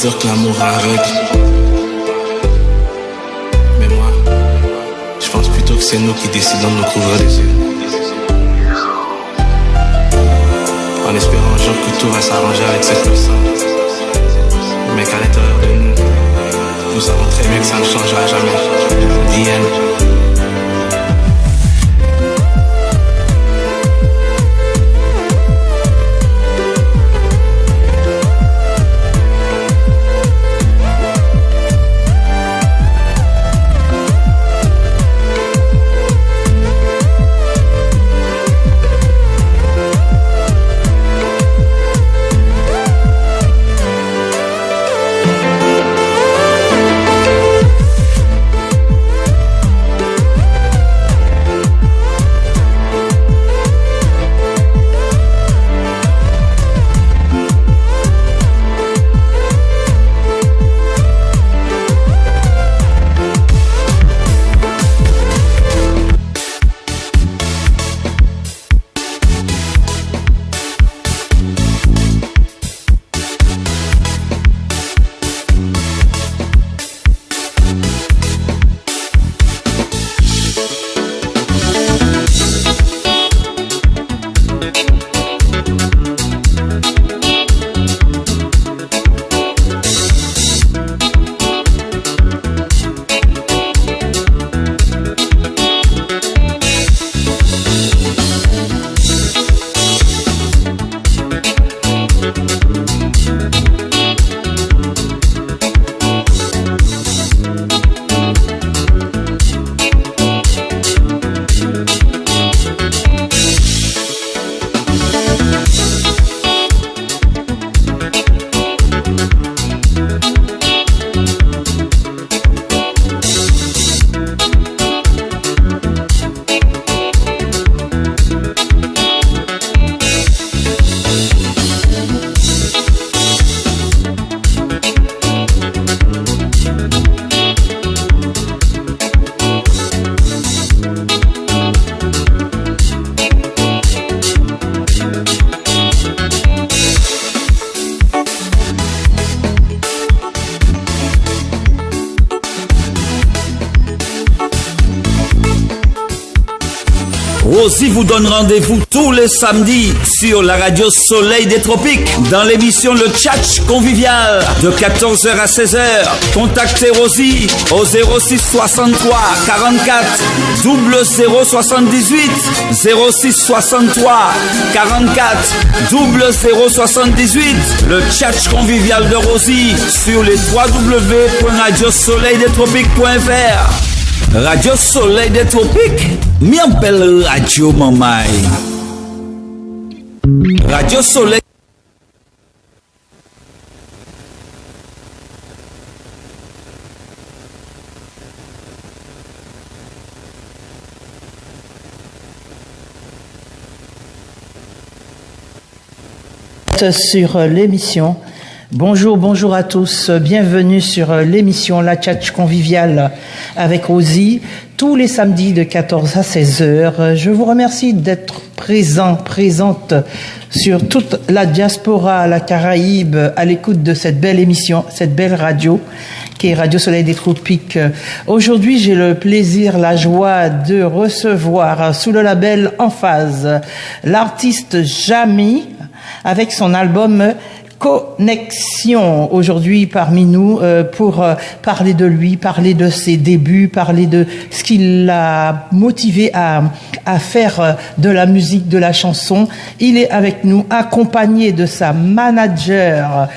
dire que l'amour est aveugle. Mais moi, je pense plutôt que c'est nous qui décidons de nous couvrir les yeux. En espérant un jour que tout va s'arranger avec cette personne. Mais qu'à l'intérieur de nous, nous savons très bien que ça ne changera jamais. Diane. Rosie vous donne rendez-vous tous les samedis sur la radio Soleil des Tropiques dans l'émission Le Tchatch Convivial de 14h à 16h. Contactez Rosie au 06 63 44 0078 06 63 44 0078. Le Tchatch Convivial de Rosie sur les www.radiosoleildestropiques.fr. Radio Soleil des Tropiques, mi appelle Radio Mamai. Radio Soleil. Sur l'émission. Bonjour à tous, bienvenue sur l'émission La Tchatch Convivial avec Rosie, tous les samedis de 14 à 16 heures. Je vous remercie d'être présente sur toute la diaspora, la Caraïbe, à l'écoute de cette belle émission, cette belle radio qui est Radio Soleil des Tropiques. Aujourd'hui, j'ai le plaisir, la joie de recevoir sous le label Emphase l'artiste Jamy avec son album Connexion, aujourd'hui parmi nous pour parler de lui, parler de ses débuts, parler de ce qui l'a motivé à faire de la musique, de la chanson. Il est avec nous accompagné de sa manager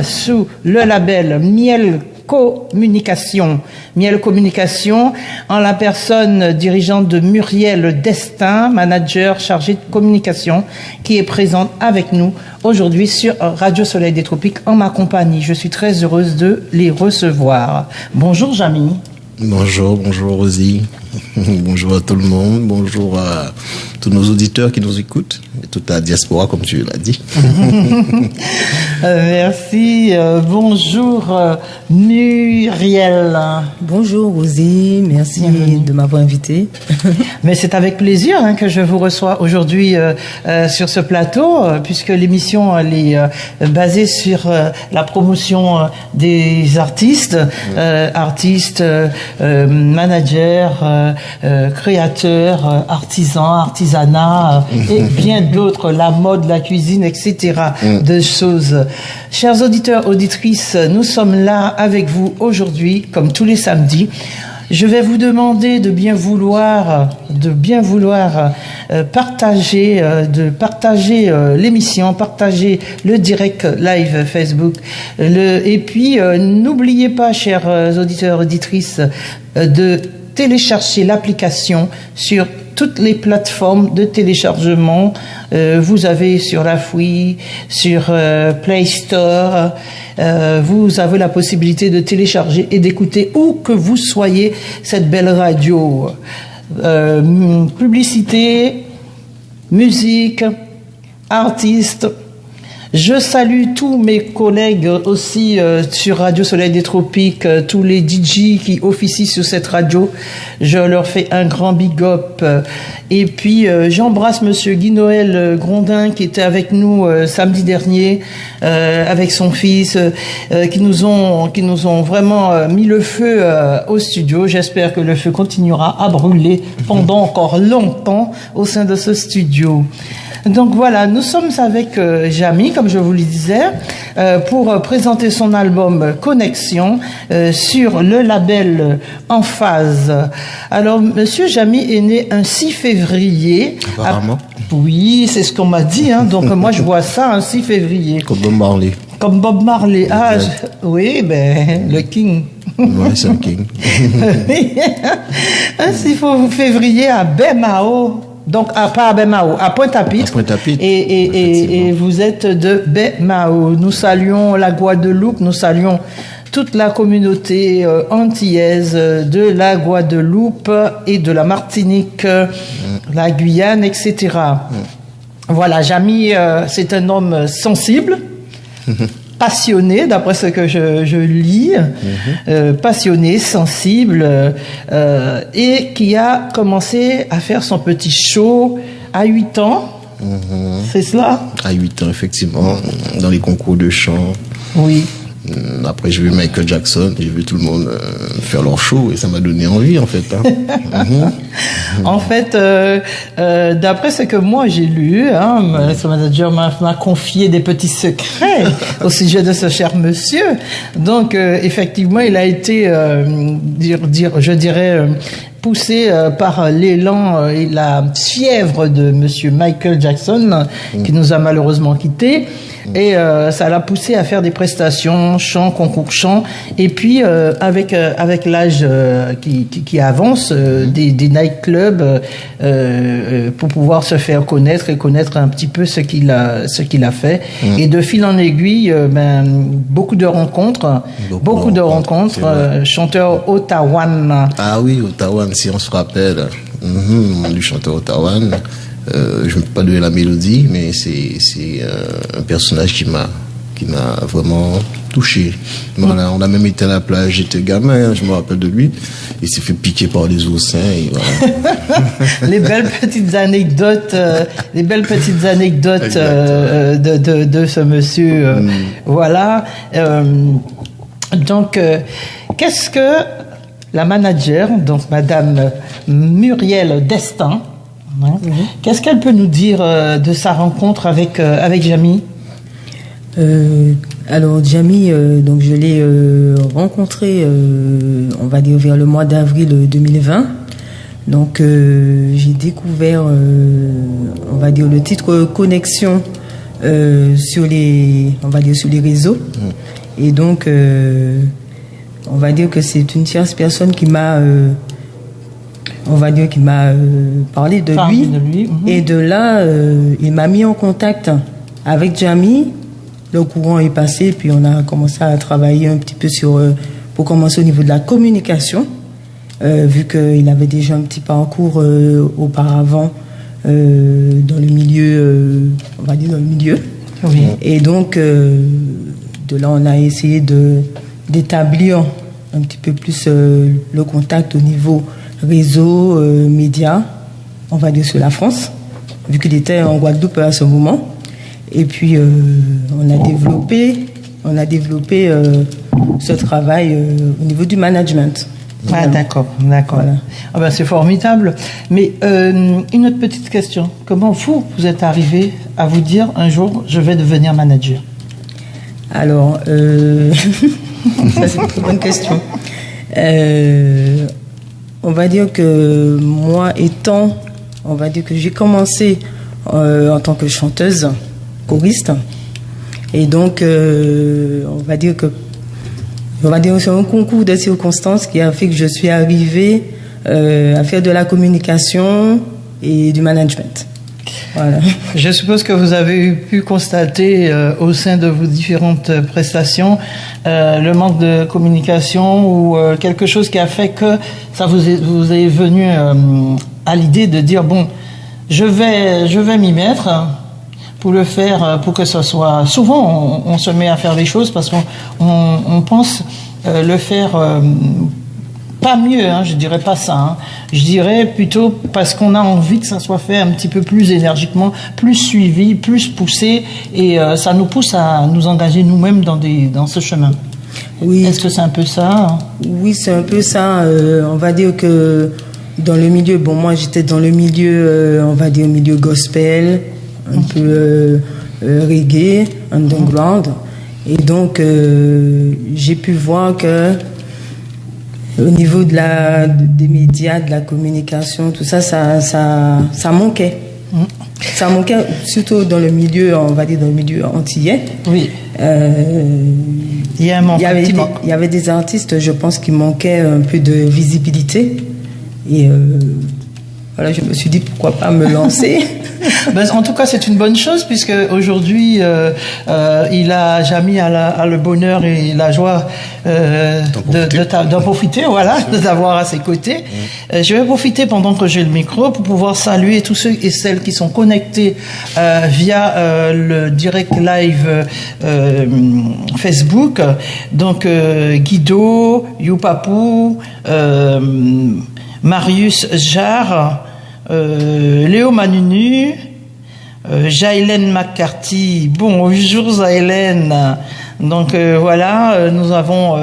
sous le label Miel Communication, en la personne dirigeante de Muriel Destin, manager chargé de communication, qui est présente avec nous aujourd'hui sur Radio Soleil des Tropiques en ma compagnie. Je suis très heureuse de les recevoir. Bonjour Jamy. Bonjour Rosie. Bonjour à tout le monde. Bonjour à tous nos auditeurs qui nous écoutent. et toute la diaspora, comme tu l'as dit. Merci. Bonjour Muriel. Bonjour Rosie, merci de m'avoir invité. Mais c'est avec plaisir que je vous reçois aujourd'hui sur ce plateau, puisque l'émission elle est basée sur la promotion des artistes, managers, créateurs, artisans, artisanat et bien d'autres, la mode, la cuisine, etc. de choses. Chers auditeurs, auditrices, nous sommes là avec vous aujourd'hui, comme tous les samedis. Je vais vous demander de bien vouloir partager l'émission, partager le direct live Facebook. Et puis, n'oubliez pas, chers auditeurs, auditrices, de télécharger l'application sur toutes les plateformes de téléchargement. Vous avez sur la Fouille, sur Play Store, vous avez la possibilité de télécharger et d'écouter où que vous soyez cette belle radio. Publicité, musique, artistes. Je salue tous mes collègues aussi sur Radio Soleil des Tropiques, tous les DJ qui officient sur cette radio. Je leur fais un grand big up. Et puis j'embrasse Monsieur Guy-Noël Grondin qui était avec nous samedi dernier avec son fils, qui nous ont vraiment mis le feu au studio. J'espère que le feu continuera à brûler pendant encore longtemps au sein de ce studio. Donc voilà, nous sommes avec Jamy, comme je vous le disais, pour présenter son album Connexion sur le label En Phase. Alors, Monsieur Jamy est né un 6 février. Apparemment. Oui, c'est ce qu'on m'a dit. Donc moi, je vois ça un 6 février. Comme Bob Marley. Comme Bob Marley. Ah, oui, le King. Ouais, c'est le King. Un 6 février à Bemao. Donc, pas à Bemao, à Pointe-à-Pitre. Et vous êtes de Bemao. Nous saluons la Guadeloupe, nous saluons toute la communauté antillaise de la Guadeloupe et de la Martinique, la Guyane, etc. Voilà, Jamy, c'est un homme sensible, passionné, d'après ce que je lis, passionné, sensible, et qui a commencé à faire son petit show à 8 ans. C'est cela? À 8 ans, effectivement, dans les concours de chant. Oui. Après, j'ai vu Michael Jackson, j'ai vu tout le monde faire leur show et ça m'a donné envie, en fait. En fait, d'après ce que moi j'ai lu, ce manager m'a confié des petits secrets au sujet de ce cher monsieur. Donc, effectivement, il a été, je dirais, poussé par l'élan et la fièvre de monsieur Michael Jackson, qui nous a malheureusement quittés. Et ça l'a poussé à faire des prestations, chant, concours chant, et puis avec l'âge qui avance, des nightclubs pour pouvoir se faire connaître et connaître un petit peu ce qu'il a fait. Et de fil en aiguille, beaucoup de rencontres, chanteur Ottawan. Ah oui, Ottawan, si on se rappelle, du chanteur Ottawan. Je ne peux pas donner la mélodie, mais c'est un personnage qui m'a vraiment touché. Voilà, on a même été à la plage, j'étais gamin, je me rappelle de lui. Il s'est fait piquer par des oursins. Et voilà. Les belles petites anecdotes, de ce monsieur. Voilà. Donc, qu'est-ce que la manager, donc Madame Muriel Destin, qu'est-ce qu'elle peut nous dire de sa rencontre avec Jamy? Alors Jamy, donc je l'ai rencontré, on va dire vers le mois d'avril 2020. Donc j'ai découvert, on va dire le titre Connexion sur les réseaux. Et donc on va dire que c'est une tierce personne qui m'a parlé de lui. Et de là, il m'a mis en contact avec Jamy. Le courant est passé, puis on a commencé à travailler un petit peu pour commencer au niveau de la communication, vu qu'il avait déjà un petit parcours auparavant dans le milieu, on va dire dans le milieu. Oui. Et donc, de là, on a essayé d'établir un petit peu plus le contact au niveau réseau, médias, on va dire sur la France, vu qu'il était en Guadeloupe à ce moment. Et puis, on a développé ce travail au niveau du management. Ah, d'accord. Voilà. Ah ben, c'est formidable. Mais une autre petite question. Comment vous êtes arrivé à vous dire un jour, je vais devenir manager? Alors, ça c'est une très bonne question. On va dire que moi on va dire que j'ai commencé en tant que chanteuse, choriste. Et donc, on va dire que c'est un concours de circonstances qui a fait que je suis arrivée à faire de la communication et du management. Voilà. Je suppose que vous avez pu constater au sein de vos différentes prestations le manque de communication ou quelque chose qui a fait que ça vous est venu à l'idée de dire bon, je vais m'y mettre pour le faire, pour que ce soit... Souvent, on se met à faire des choses parce qu'on pense le faire... pas mieux, hein, je dirais pas ça. Hein. Je dirais plutôt parce qu'on a envie que ça soit fait un petit peu plus énergiquement, plus suivi, plus poussé, et ça nous pousse à nous engager nous-mêmes dans ce chemin. Oui. Est-ce que c'est un peu ça? Hein? Oui, c'est un peu ça. On va dire que dans le milieu, bon, moi j'étais dans le milieu, on va dire milieu gospel, un peu reggae, underground, et donc j'ai pu voir que au niveau des médias, de la communication, tout ça, ça manquait. Ça manquait surtout dans le milieu, on va dire dans le milieu antillais. Oui. Il y a un manque. Il y avait des artistes, je pense, qui manquaient un peu de visibilité. Et voilà, je me suis dit pourquoi pas me lancer. Ben, en tout cas, c'est une bonne chose puisque aujourd'hui, Jamy a le bonheur et la joie d'en profiter, voilà, de t'avoir à ses côtés. Je vais profiter pendant que j'ai le micro pour pouvoir saluer tous ceux et celles qui sont connectés via le direct live Facebook. Donc Guido, Youpapou, Marius Jarre, Léo Manunu, Jaïlène McCarthy. Bonjour Jaïlène. Donc voilà, nous avons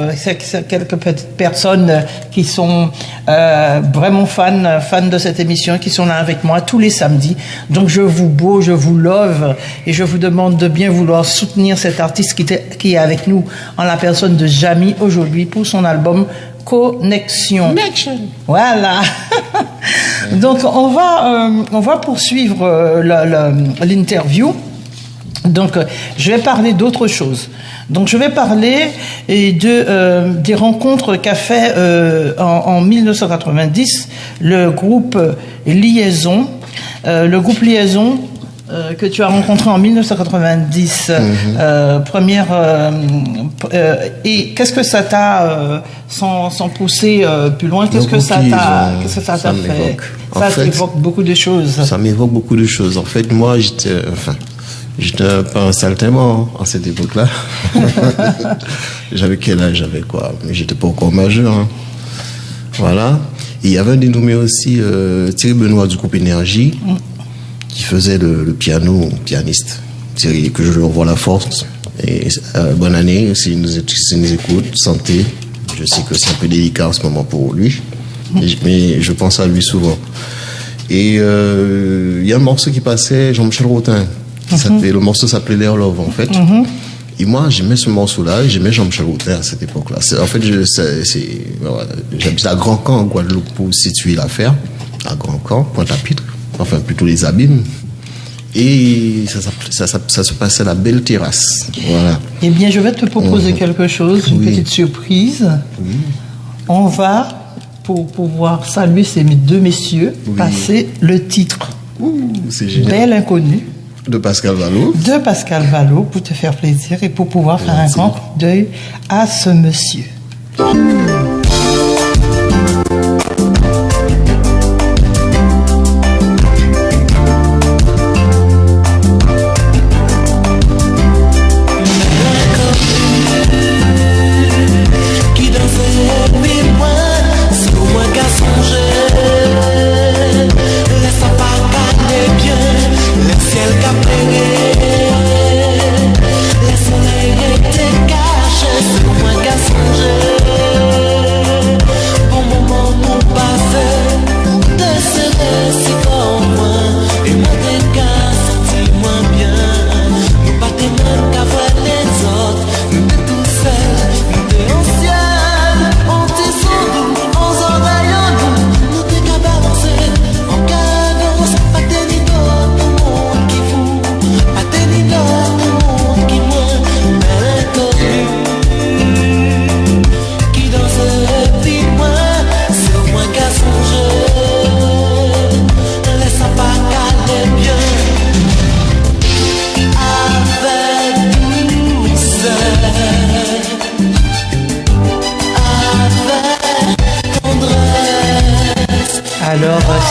quelques petites personnes qui sont vraiment fans de cette émission, qui sont là avec moi tous les samedis. Donc je vous love et je vous demande de bien vouloir soutenir cet artiste qui est avec nous en la personne de Jamy aujourd'hui pour son album Connexion. Voilà. Donc on va poursuivre l'interview. Donc je vais parler d'autre chose. Donc je vais parler des rencontres qu'a fait en 1990 le groupe Liaison. Le groupe Liaison que tu as rencontré en 1990, et qu'est-ce que ça t'a, sans pousser plus loin, qu'est-ce que ça t'a fait? Ça t'évoque beaucoup de choses. Ça m'évoque beaucoup de choses. En fait, moi, j'étais pas un saltimbanque à cette époque-là. J'avais quel âge? J'avais quoi? J'étais pas encore majeur. Hein. Voilà. Et il y avait un dénommé aussi, Thierry Benoît du groupe Énergie, qui faisait le pianiste. Thierry, que je lui envoie la force. Et bonne année, s'il nous écoute, santé. Je sais que c'est un peu délicat en ce moment pour lui, mais je pense à lui souvent. Et il y a un morceau qui passait, Jean-Michel Rotin. Le morceau s'appelait L'air Love, en fait. Et moi, j'aimais ce morceau-là, j'aimais Jean-Michel Rotin à cette époque-là. En fait, j'habite à Grand-Camp, en Guadeloupe, pour situer l'affaire. À Grand-Camp, Pointe-à-Pitre. Enfin, plutôt les Abîmes. Et ça se passait à la Belle Terrasse. Voilà. Eh bien, je vais te proposer quelque chose, une petite surprise. On va, pour pouvoir saluer ces deux messieurs, passer le titre. C'est génial. Belle Inconnue. De Pascal Vallot. De Pascal Vallot, pour te faire plaisir et pour pouvoir faire un grand coup d'œil à ce monsieur.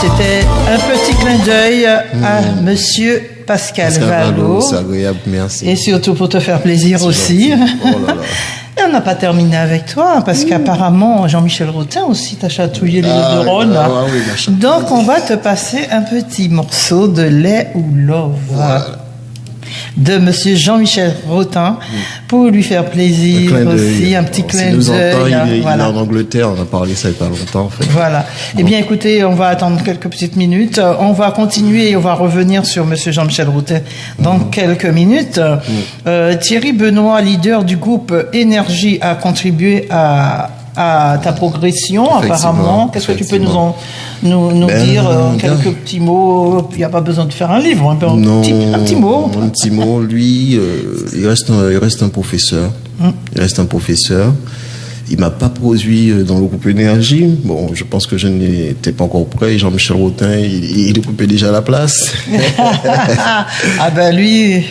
c'était un petit clin d'œil à Monsieur Pascal Vallot. C'est agréable, merci. Et surtout pour te faire plaisir aussi. Oh là là. Et on n'a pas terminé avec toi, parce qu'apparemment, Jean-Michel Rotin aussi t'a chatouillé les neurones. Donc, on va te passer un petit morceau de Lait ou Love. Voilà. De Monsieur Jean-Michel Rotin pour lui faire plaisir aussi, un petit clin d'œil. Il est en Angleterre, on a parlé ça il n'y a pas longtemps en fait. Voilà. Eh bien écoutez, on va attendre quelques petites minutes. On va continuer et on va revenir sur Monsieur Jean-Michel Rotin dans quelques minutes. Thierry Benoît, leader du groupe Énergie, a contribué à ta progression apparemment. Qu'est-ce que tu peux nous dire quelques petits mots? Il n'y a pas besoin de faire un livre, un petit mot. Un petit mot. Lui, il reste un professeur. Il reste un professeur. Il m'a pas produit dans le groupe Énergie. Bon, je pense que je n'étais pas encore prêt. Jean-Michel Rotin, il occupait déjà la place. Ah ben lui.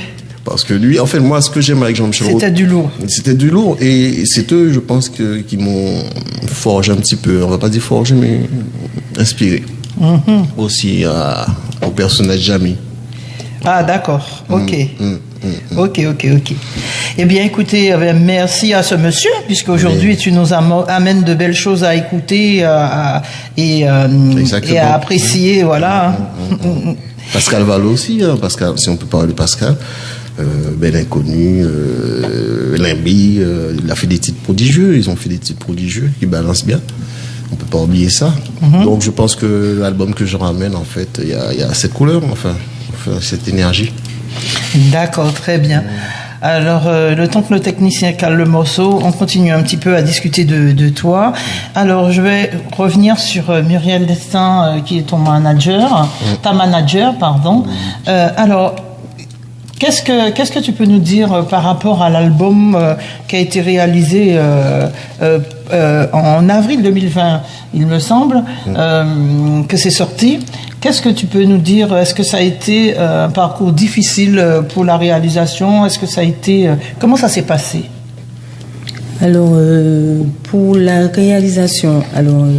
Parce que lui, en fait, moi, ce que j'aime avec Jean-Michel Rotin... C'était du lourd. C'était du lourd. Et c'est eux, je pense, qui m'ont forgé un petit peu. On va pas dire forgé, mais inspiré. Aussi au personnage Jamy. Ah, d'accord. Ok. Ok. Eh bien, écoutez, merci à ce monsieur, puisque aujourd'hui tu nous amènes de belles choses à écouter et à apprécier, voilà. Pascal Vallot aussi, Pascal, si on peut parler de Pascal. L'inconnu, Limby, il a fait des titres prodigieux, ils ont fait des titres prodigieux qui balancent bien. On peut pas oublier ça. Donc je pense que l'album que je ramène, en fait, il y a cette couleur, enfin cette énergie. D'accord, très bien. Alors, le temps que le technicien cale le morceau, on continue un petit peu à discuter de toi. Alors, je vais revenir sur Muriel Destin, qui est ton manager, ta manager, pardon. Alors, qu'est-ce que tu peux nous dire par rapport à l'album qui a été réalisé en avril 2020, il me semble, que c'est sorti. Qu'est-ce que tu peux nous dire? Est-ce que ça a été un parcours difficile pour la réalisation? Est-ce que ça a été... comment ça s'est passé? Alors, pour la réalisation,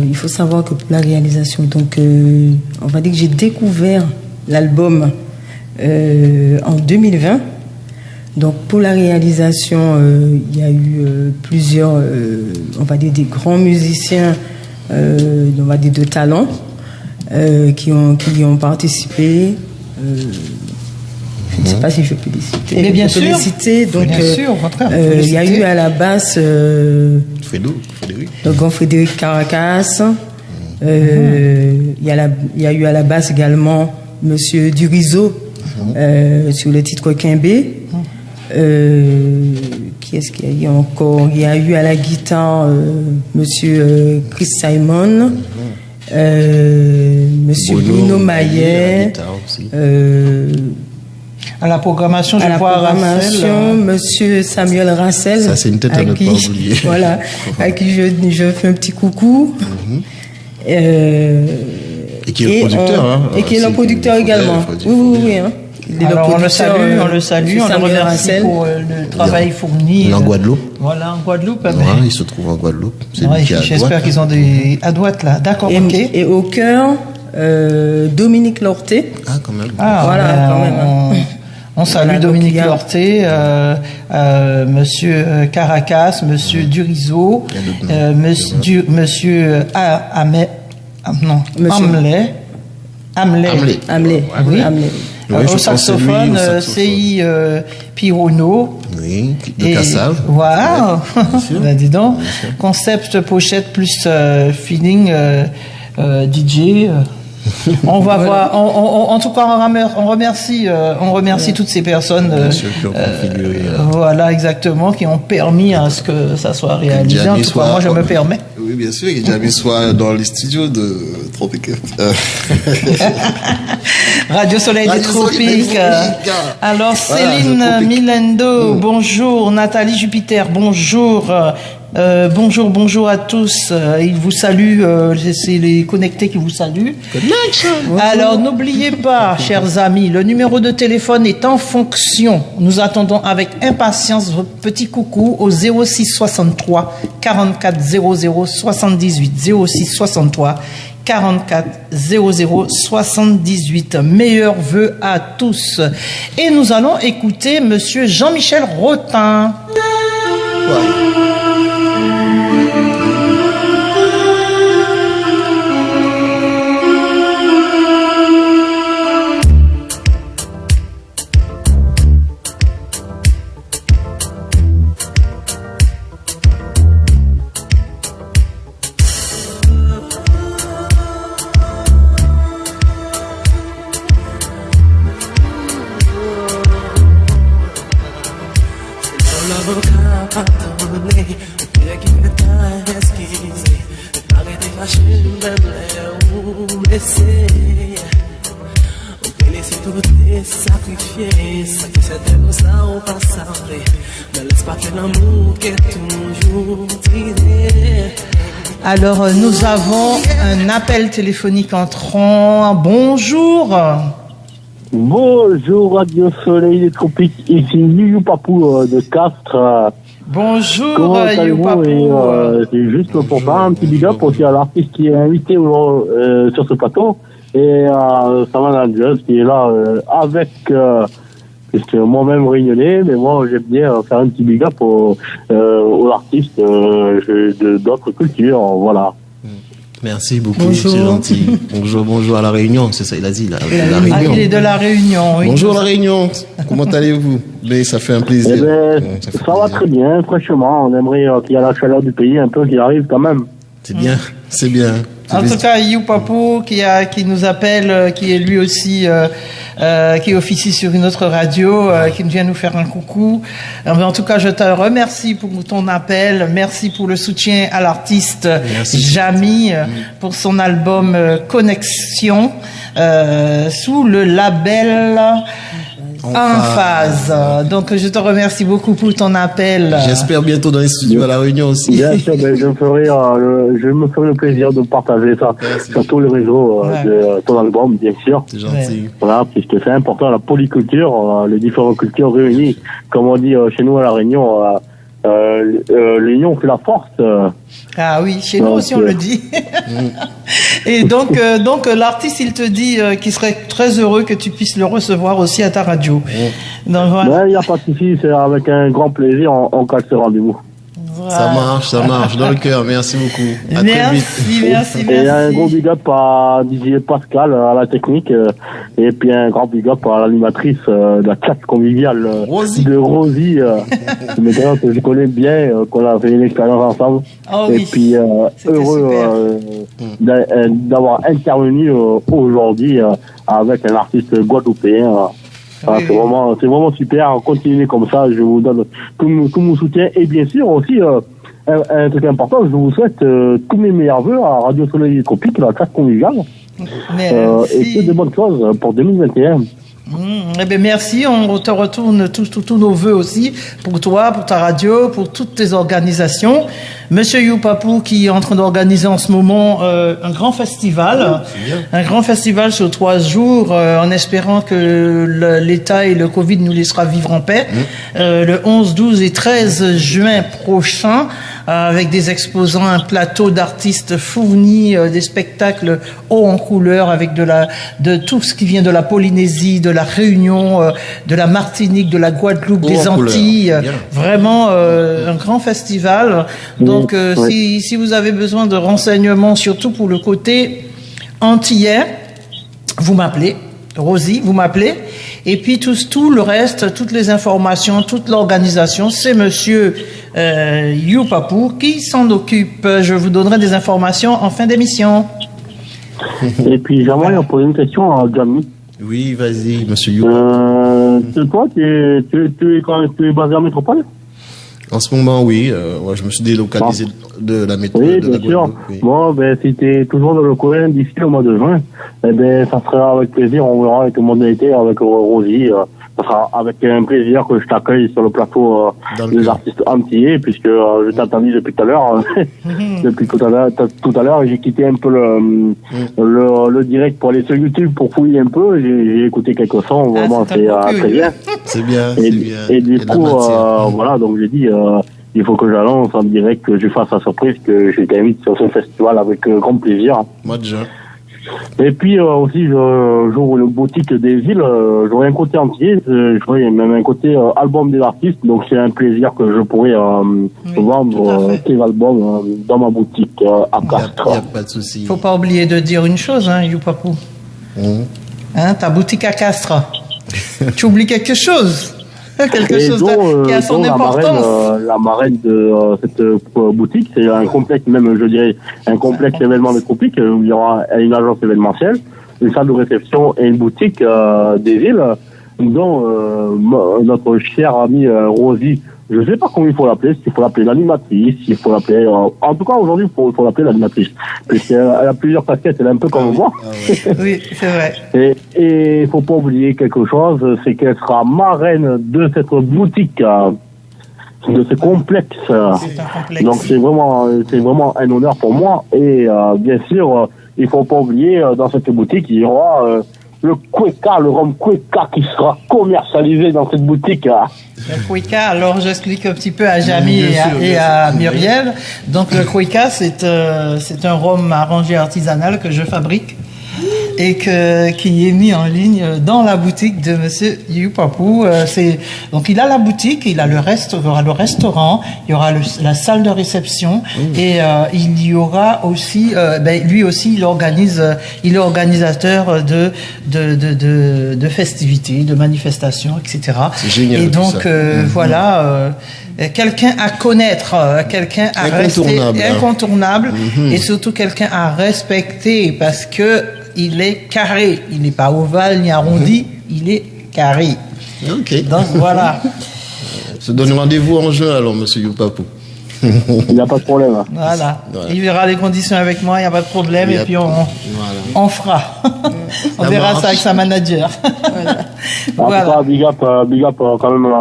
il faut savoir que pour la réalisation, donc, on va dire que j'ai découvert l'album en 2020. Donc, pour la réalisation, il y a eu plusieurs, on va dire, des grands musiciens, on va dire, de talent. Qui y ont participé. Je ne sais pas si je peux les citer. Mais bien sûr. Les citer. Donc, bien sûr, au contraire. Il y a eu à la basse Frédéric. Donc Frédéric Caracas. Il y a eu à la basse également Monsieur Durizo sur le titre Quimbé. Qui est-ce qu'il y a eu encore? Il y a eu à la guitare Monsieur Chris Simon. Monsieur Bruno Maillet, à la programmation, Monsieur Samuel Rassel. Ça, c'est une tête à ne pas oublier. Voilà, à qui je fais un petit coucou. Et qui est le producteur. Et qui est le producteur également. Oui. Alors on le salue, on le remercie pour le travail fourni. En Guadeloupe. Voilà, en Guadeloupe. Il se trouve en Guadeloupe. J'espère qu'ils ont des à droite là. D'accord, ok. Et au cœur, Dominique Lorté. Ah, quand même. Voilà, quand même. On salue Dominique Lorté, Monsieur Caracas, Monsieur Durizo, Monsieur Amelé. Oui. Au saxophone, C.I. Pironneau. Oui, de Cassave. Wow. Dis donc. Concept, pochette, plus feeling, DJ. On va voir. En tout cas, on remercie toutes ces personnes. Qui ont configuré, voilà, exactement, qui ont permis à ce que ça soit réalisé. En tout cas, moi, je me permets. Oui, bien sûr, que Jamie soit dans les studios de Tropique. Radio Soleil des Tropiques. Alors, Céline Milendo, bonjour. Nathalie Jupiter, bonjour. Bonjour à tous. Ils vous saluent. C'est les connectés qui vous saluent. Alors, n'oubliez pas, chers amis, le numéro de téléphone est en fonction. Nous attendons avec impatience votre petit coucou au 06 63 44 00 78. 06 63 44 00 78. Meilleurs vœux à tous. Et nous allons écouter Monsieur Jean-Michel Rotin. Alors, nous avons un appel téléphonique entrant. Bonjour. Bonjour Radio Soleil des Tropiques, ici You Papou de Castres. Bonjour Comment You Papou. C'est juste pour faire un petit big up aussi à l'artiste qui est invité sur ce plateau et sa manager qui est là avec puisque moi-même réunionnais, mais moi j'aime bien faire un petit big up aux artistes d'autres cultures, voilà. Merci beaucoup, c'est gentil. Bonjour à la Réunion, c'est ça il a dit, la Réunion. Il est de la Réunion, oui. Bonjour la Réunion, comment allez-vous? Mais ça fait un plaisir. Eh ben, ça va très bien, franchement, on aimerait qu'il y ait la chaleur du pays un peu qui arrive quand même. C'est bien, c'est bien. En tout cas, You Papou qui nous appelle, qui est lui aussi qui officie sur une autre radio, qui vient nous faire un coucou. En tout cas, je te remercie pour ton appel, merci pour le soutien à l'artiste Jamy pour son album Connexion sous le label Emphase. Donc, je te remercie beaucoup pour ton appel. J'espère bientôt dans les studios à La Réunion aussi. Bien sûr, mais je me ferai le plaisir de partager ça sur tous les réseaux de ton album, bien sûr. C'est gentil. Voilà, puisque c'est important, la polyculture, les différentes cultures réunies. Comme on dit chez nous à La Réunion, l'union fait la force. Ah oui, chez nous aussi on le dit. Et donc l'artiste, il te dit qu'il serait très heureux que tu puisses le recevoir aussi à ta radio. Donc voilà. Il n'y a pas de souci, c'est avec un grand plaisir, on casse ce rendez-vous. Voilà. Ça marche dans le cœur. Merci beaucoup. À très vite. Merci. Et un gros big up à DJ Pascal à la technique et puis un grand big up à l'animatrice de la chat conviviale de Rosie, maintenant que je connais bien, qu'on a fait une expérience ensemble. Oh, et puis heureux d'avoir intervenu aujourd'hui avec un artiste guadeloupéen. Ah, c'est vraiment super. Continuez comme ça. Je vous donne tout mon soutien et bien sûr aussi un truc important. Je vous souhaite tous mes meilleurs vœux à Radio Soleil des Tropiques, la classe conviviale, et que de bonnes choses pour 2021. Eh bien, merci. On te retourne tous nos vœux aussi pour toi, pour ta radio, pour toutes tes organisations. Monsieur You Papou qui est en train d'organiser en ce moment un grand festival, sur 3 jours, en espérant que l'État et le Covid nous laissera vivre en paix. Le 11, 12 et 13 juin prochain, avec des exposants, un plateau d'artistes fournis, des spectacles hauts en couleur avec de tout ce qui vient de la Polynésie, de la Réunion, de la Martinique, de la Guadeloupe, des Antilles. Vraiment un grand festival. Donc si vous avez besoin de renseignements, surtout pour le côté antillais, vous m'appelez. Rosie, vous m'appelez. Et puis tout le reste, toutes les informations, toute l'organisation, c'est monsieur You Papou qui s'en occupe. Je vous donnerai des informations en fin d'émission. Et puis j'aimerais poser une question à Jamy. Oui, vas-y, monsieur You. Toi, tu es basé en métropole? En ce moment, oui. Je me suis délocalisé de la métropole. Oui, bien sûr. Oui. Bon, si tu es toujours dans le coin d'ici au mois de juin, ça sera avec plaisir. On verra avec le monde d'été, avec Rosie. Ça sera avec un plaisir que je t'accueille sur le plateau des artistes antillais, puisque je t'ai attendu depuis tout à l'heure. Depuis tout à l'heure, j'ai quitté un peu le direct pour aller sur YouTube pour fouiller un peu. J'ai écouté quelques sons, vraiment, c'est très bien. C'est bien, Et du coup, voilà, donc j'ai dit, il faut que j'annonce en direct, que je fasse la surprise, que je t'invite sur ce festival avec grand plaisir. Moi déjà. Et puis aussi, j'ouvre une boutique des villes, j'aurai un côté entier, j'aurai même un côté album des artistes, donc c'est un plaisir que je pourrais vendre ces albums dans ma boutique à Castres. Il n'y a pas de souci. Faut pas oublier de dire une chose, Youpapou. Ta boutique à Castres. Tu oublies quelque chose. Quelque chose qui a son importance. La marraine de cette boutique, c'est un complexe, même je dirais, un complexe événement métropique où il y aura une agence événementielle, une salle de réception et une boutique des villes, dont notre chère amie Rosie, je ne sais pas comment il faut l'appeler, s'il faut l'appeler l'animatrice, s'il faut l'appeler... en tout cas, aujourd'hui, il faut l'appeler l'animatrice. Parce qu'elle a plusieurs casquettes, elle est un peu comme moi. Oui, c'est vrai. Et il faut pas oublier quelque chose, c'est qu'elle sera marraine de cette boutique, de ce complexe. C'est un complexe. Donc c'est vraiment un honneur pour moi. Et bien sûr, il faut pas oublier, dans cette boutique, il y aura... le Cueca, le rhum Cueca qui sera commercialisé dans cette boutique. Le Cueca, alors j'explique un petit peu à Jamy et à Muriel. Donc le Cueca, c'est un rhum arrangé artisanal que je fabrique et qui est mis en ligne dans la boutique de Monsieur Youpapou. Donc il a la boutique, il y aura le restaurant, il y aura la salle de réception et il y aura aussi, lui aussi il est organisateur de festivités, de manifestations, etc. C'est génial. Et donc voilà. Quelqu'un à connaître, quelqu'un à rester incontournable et surtout quelqu'un à respecter parce que il est carré, il n'est pas ovale ni arrondi, il est carré. Ok. Donc voilà. Se donne rendez-vous en juin alors, Monsieur Youpapou. Il n'y a pas de problème. Voilà. Il verra les conditions avec moi, il n'y a pas de problème et puis on fera. On verra ça avec sa manager. Voilà. Big up quand même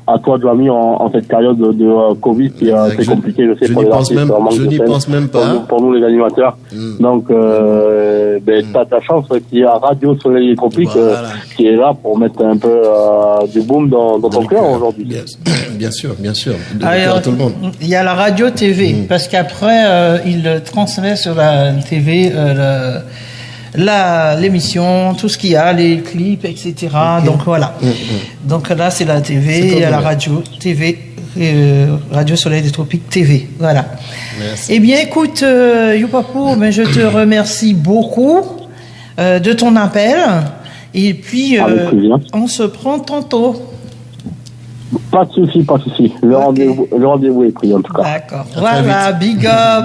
à toi, Jamy, en cette période de Covid qui est assez compliquée, je sais, pour les artistes. Je n'y pense même pas. Pour nous, les animateurs. Donc, t'as ta chance qu'il y a Radio Soleil et Tropique qui est là pour mettre un peu du boom dans ton cœur aujourd'hui. Bien sûr. Alors, à tout le monde. Il y a la radio TV, parce qu'après, il transmet sur la TV l'émission, tout ce qu'il y a, les clips, etc. Okay. Donc voilà. Donc là, c'est la TV, il y a la radio TV, Radio Soleil des Tropiques TV. Voilà. Merci. Eh bien, écoute, Youpapou, je te remercie beaucoup de ton appel. Et puis, on se prend tantôt. Pas de souci. Le rendez-vous est pris en tout cas. D'accord. Voilà, big up.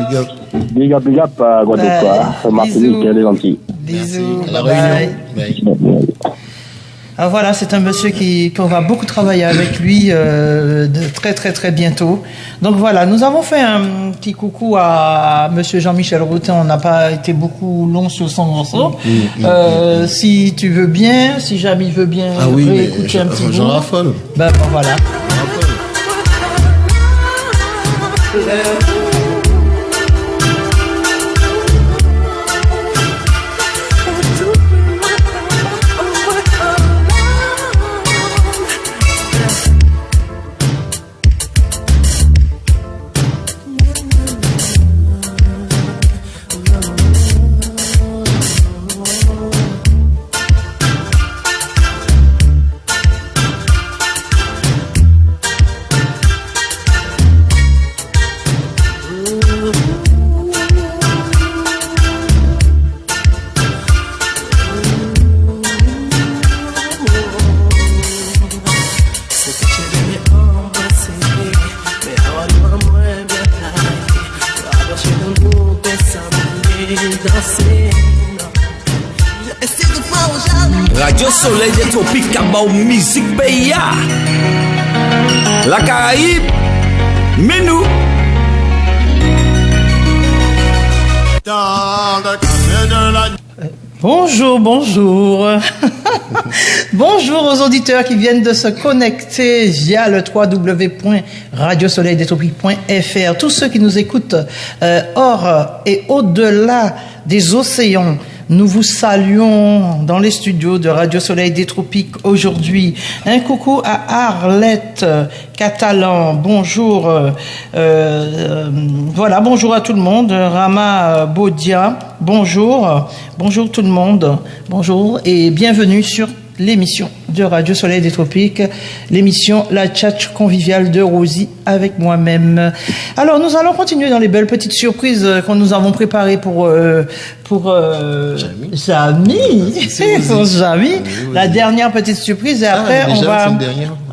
Big up, Guadeloupe. Martinique, elle est gentille. Bisous, bye. Alors voilà, c'est un monsieur qu'on va beaucoup travailler avec lui très très très bientôt. Donc voilà, nous avons fait un petit coucou à monsieur Jean-Michel Routin. On n'a pas été beaucoup long sur son morceau. Si tu veux bien, si Jamy veut bien réécouter un petit peu. J'en raffole. Ben voilà. Radio Soleil des Tropiques, Cabao Musique Pays. La Caraïbe, mais nous. Bonjour. Bonjour aux auditeurs qui viennent de se connecter via le www.radiosoleildestropiques.fr. Tous ceux qui nous écoutent hors et au-delà des océans. Nous vous saluons dans les studios de Radio Soleil des Tropiques aujourd'hui. Un coucou à Arlette Catalan. Bonjour. Voilà, bonjour à tout le monde. Rama Bodia. Bonjour. Bonjour tout le monde. Bonjour et bienvenue sur l'émission de Radio Soleil des Tropiques, l'émission La Tchatch conviviale de Rosie avec moi-même. Alors, nous allons continuer dans les belles petites surprises que nous avons préparées pour Jamy. Pour Jamy. La dernière petite surprise et après on va...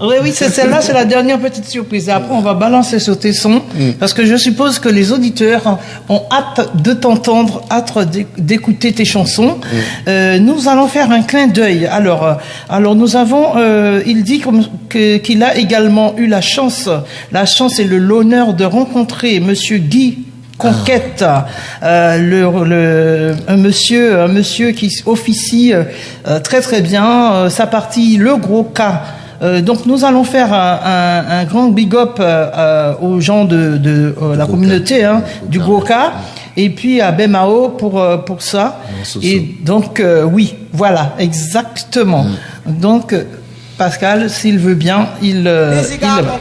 Oui, c'est celle-là, c'est la dernière petite surprise. Et après, on va balancer sur tes sons parce que je suppose que les auditeurs ont hâte de t'entendre, hâte d'écouter tes chansons. Nous allons faire un clin d'œil. Alors nous avons, il dit qu'il a également eu la chance et l'honneur de rencontrer Monsieur Guy Conquête, un monsieur qui officie très très bien sa partie Le Gros Cas. Donc nous allons faire un grand big up aux gens de la communauté du Gros Cas. Et puis à Bemao pour ça. Et donc oui, voilà, exactement. Donc Pascal, s'il veut bien, il répondez-moi.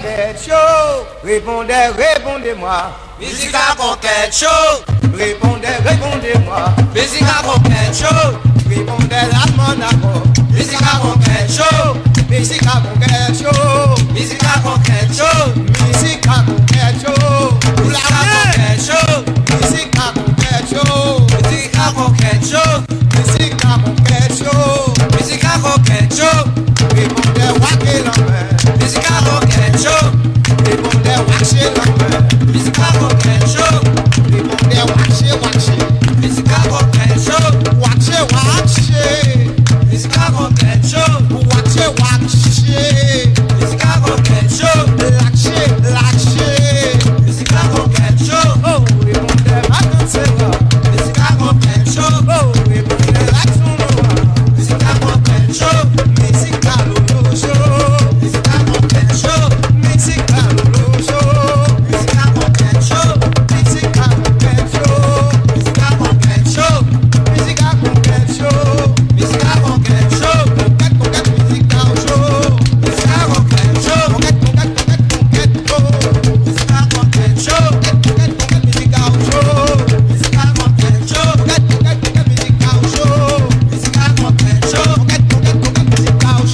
Musique à conquête chaud, répondez-moi. Musique à conquête chaud, répondez à mon amour. Musique à conquête chaud, musique à conquête chaud, musique à conquête chaud, musique à conquête chaud, musique à conquête chaud, musique à conquête chaud, musique à conquête chaud, musique à conquête chaud, musique à conquête chaud, répondez waké l'envers, musique à conquête chaud, répondez waché l'envers, musique à conquête chaud, répondez waché, musique à conquête chaud, waché, musique à conquête chaud, waché, musique à conquête chaud, lâché, musique à conquête chaud, oh, répondez vacances, musique à conquête chaud, oh, répondez l'action, musique à conquête chaud, musique à lolo chaud, musique à conquête chaud, musique à lolo chaud, musique à conquête chaud, musique à conquête chaud, musique à conquête chaud, musique à conquête chaud, musique à conquête chaud, conquête, musique à chaud, musique à conquête chaud, conquête, musique à conquête chaud, conquête, musique à chaud, musique à conquête chaud, conquête, musique à chaud, musique à conquête chaud, conquête, musique à chaud, musique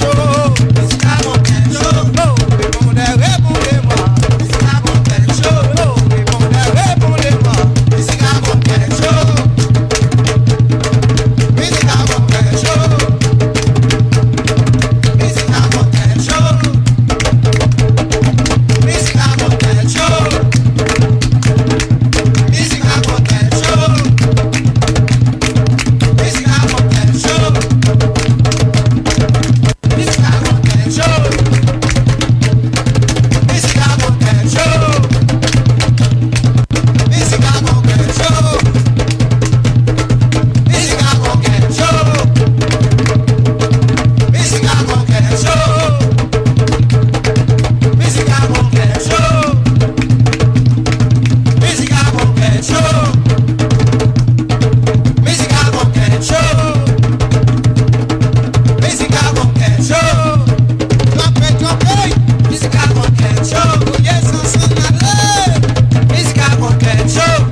à conquête chaud, oh, répondez-moi, musique à conquête chaud, oh, répondez-moi, musique à conquête chaud, musique à conquête chaud, musique à conquête chaud, musique à conquête chaud, musique à conquête chaud, musique à conquête chaud, musique à conquête chaud, musique à conquête chaud, musique à conquête chaud, musique à conquête chaud, musique à conquête chaud, musique à conquête chaud, musique à conquête chaud, musique à conquête chaud, musique à conquête chaud, musique à conquête chaud, yes, musique à conquête chaud,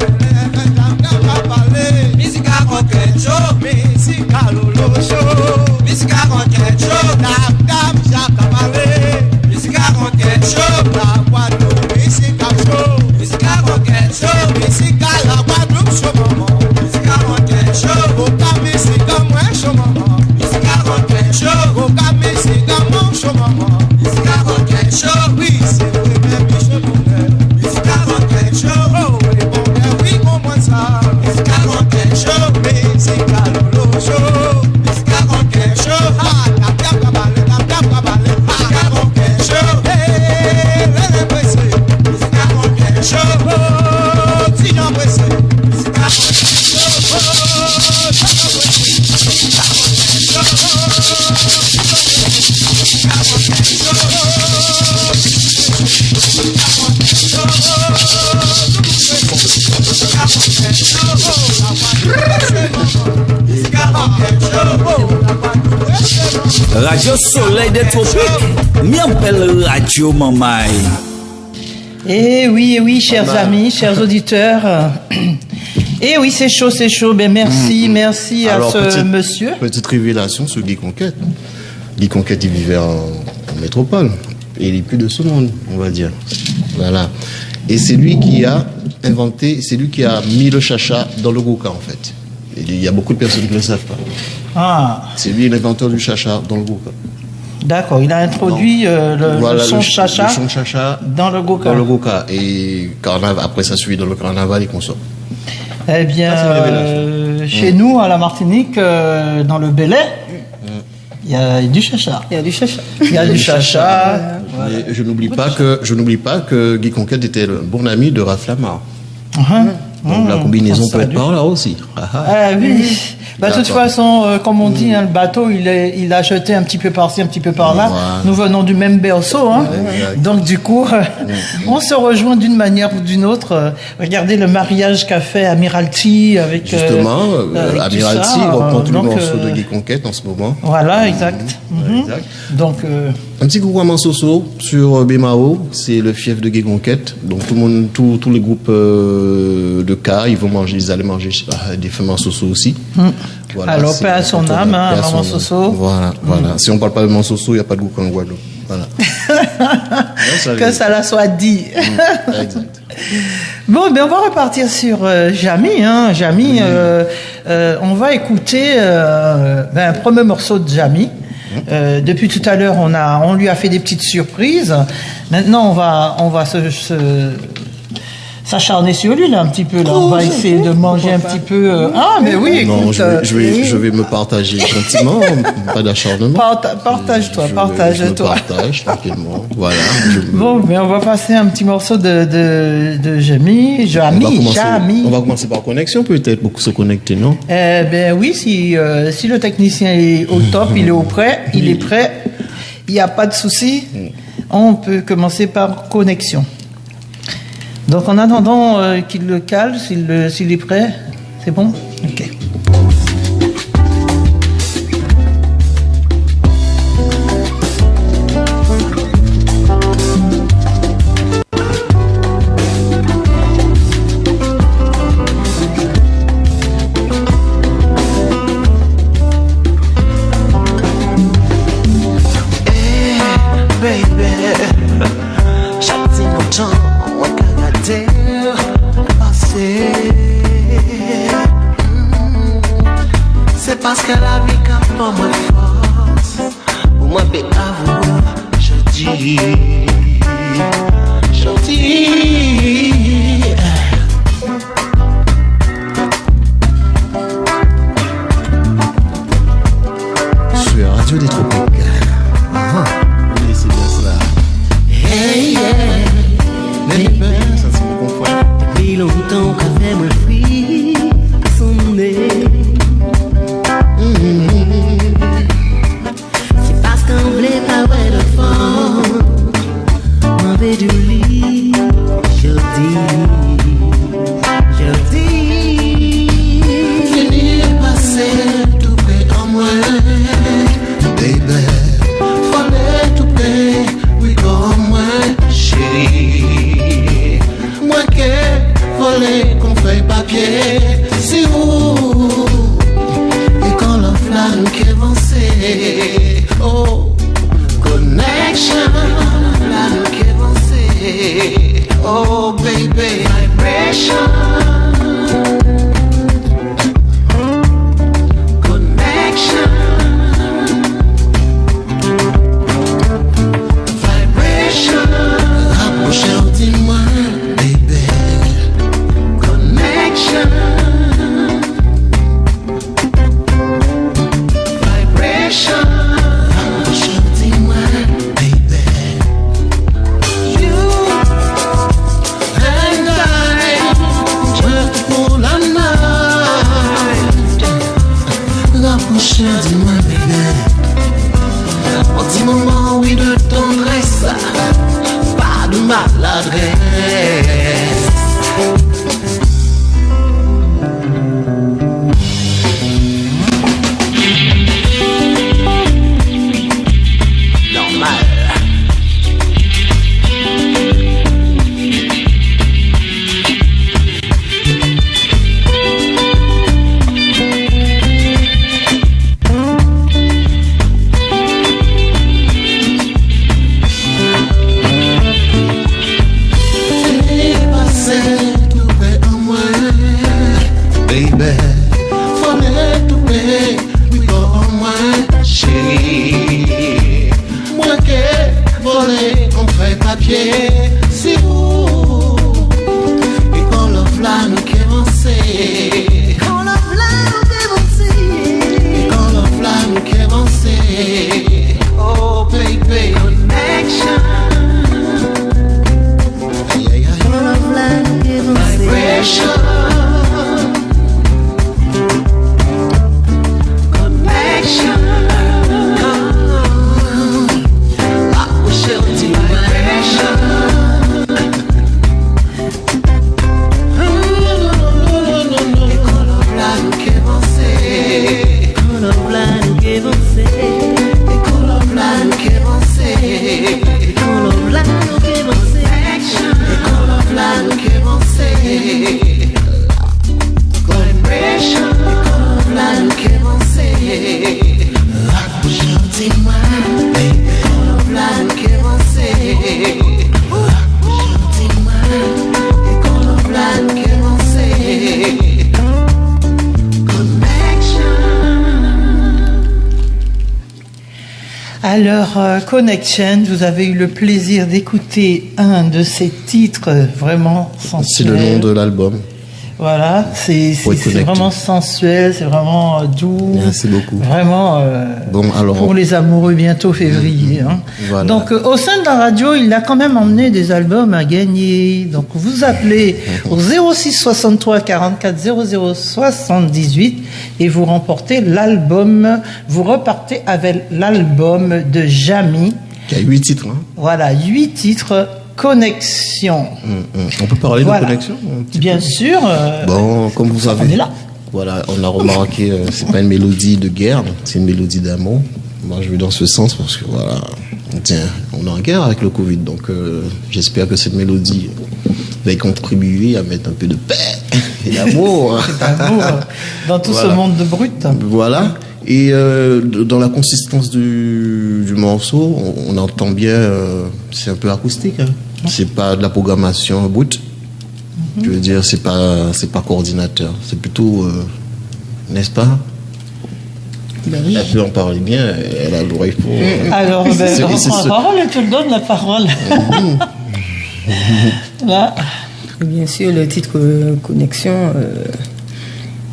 musique à conquête chaud, musique à lolo chaud, musique à conquête chaud, dam jacabale, musique à conquête chaud, la Guadeloupe, musique à chaud, musique à conquête chaud, musique à la Guadeloupe chaud maman, musique à conquête chaud, boca musique à moi chaud maman, musique à conquête chaud, boca musique à moi chaud maman, musique à conquête chaud, oui c'est vrai même chaud bonheur, musique à conquête chaud, oh les bonheurs oui comprends ça, musique à conquête chaud, musique à lolo chaud, musique à conquête chaud, ah la cabale, musique à conquête chaud, hey les pressé, musique à conquête chaud, oh si j'en pressé, musique à conquête chaud, oh musique à Radio Soleil des Tropiques, m'appelle Radio Mamaï. Eh oui, chers amis, chers auditeurs. Eh oui, c'est chaud. Ben merci Alors, à ce monsieur. Petite révélation sur Guy Conquête. Guy Conquête, il vivait en métropole. Et il est plus de ce monde, on va dire. Voilà. Et c'est lui qui a inventé, c'est lui qui a mis le chacha dans le goka, en fait. Et il y a beaucoup de personnes qui ne le savent pas. Ah. C'est lui l'inventeur du chacha dans le goka. D'accord, il a introduit le son chacha dans le goka. Dans le goka. Et après ça suit dans le carnaval et consorts. Eh bien, chez nous, à la Martinique, dans le Belay, il y a du chacha. Il y a du chacha. Il y a du chacha. Voilà. Je n'oublie pas que Guy Conquête était le bon ami de Raph Lamar. Donc la combinaison peut être par là aussi. Ah oui. Bah, de toute façon, comme on dit, hein, le bateau, il a jeté un petit peu par-ci, un petit peu par-là. Voilà. Nous venons du même berceau, hein. Donc du coup, on se rejoint d'une manière ou d'une autre. Regardez le mariage qu'a fait Amiralty avec. Justement, avec Amiralty reprend tout le morceau de Guy Conquête en ce moment. Voilà, exact. Exact. Donc. Un petit coucou à Mansoso sur Bémao, c'est le fief de Guy Conquête. Donc tout le monde, tous les groupes de cas, ils allaient manger des feux Mansoso aussi. Voilà, alors paix à son âme, hein, à Mansoso. Voilà. Si on parle pas de Mansoso, il n'y a pas de groupe en Guadeloupe. Voilà. Que ça la soit dit. Exact. Bon, ben on va repartir sur Jamy. Hein. Jamy, on va écouter un premier morceau de Jamy. Depuis tout à l'heure, on lui a fait des petites surprises. Maintenant, on va s'acharner sur lui là un petit peu. Là, on va essayer de manger un petit peu. Ah, mais oui. Non, écoute, je vais me partager gentiment, pas d'acharnement. Partage-toi. Je partage tranquillement. Voilà. Bon, mais on va passer un petit morceau de Jamy. On va commencer par connexion peut-être, beaucoup se connecter, non? Ben oui, si le technicien est au top, il est prêt, il n'y a pas de souci, on peut commencer par connexion. Donc en attendant qu'il le cale, s'il est prêt, c'est bon? Ok. que c'est où et quand le flamme qui avancé, quand le flamme qui avancé, et quand le flamme qui avancé, oh baby connection, quand le flamme qui avancé, vibration. Alors, Connection, vous avez eu le plaisir d'écouter un de ces titres vraiment sensuels. C'est le nom de l'album. Voilà, c'est vraiment sensuel, c'est vraiment doux. Merci beaucoup. Vraiment bon, alors, pour les amoureux bientôt février. Hein. Voilà. Donc au sein de la radio, il a quand même emmené des albums à gagner. Donc vous appelez au 06 63 44 00 78 et vous remportez l'album. Vous repartez avec l'album de Jamy. Il y a 8 titres. Hein. Voilà, 8 titres. Connexion. On peut parler de connexion bien sûr. Bon, comme vous savez, on est là. Voilà, on a remarqué, c'est pas une mélodie de guerre, c'est une mélodie d'amour. Moi, je vais dans ce sens parce que voilà, tiens, on est en guerre avec le Covid, donc j'espère que cette mélodie va y contribuer à mettre un peu de paix et d'amour. Dans tout ce monde de brut. Voilà. Et dans la consistance du morceau, on entend bien, c'est un peu acoustique. Hein. C'est pas de la programmation brute. Je veux dire, c'est pas coordinateur. C'est plutôt, n'est-ce pas? Ben oui. Elle peut en parler bien. Elle a l'oreille pour. Alors, reprends la parole et tu le donnes la parole. Là. Et bien sûr, le titre Connexion,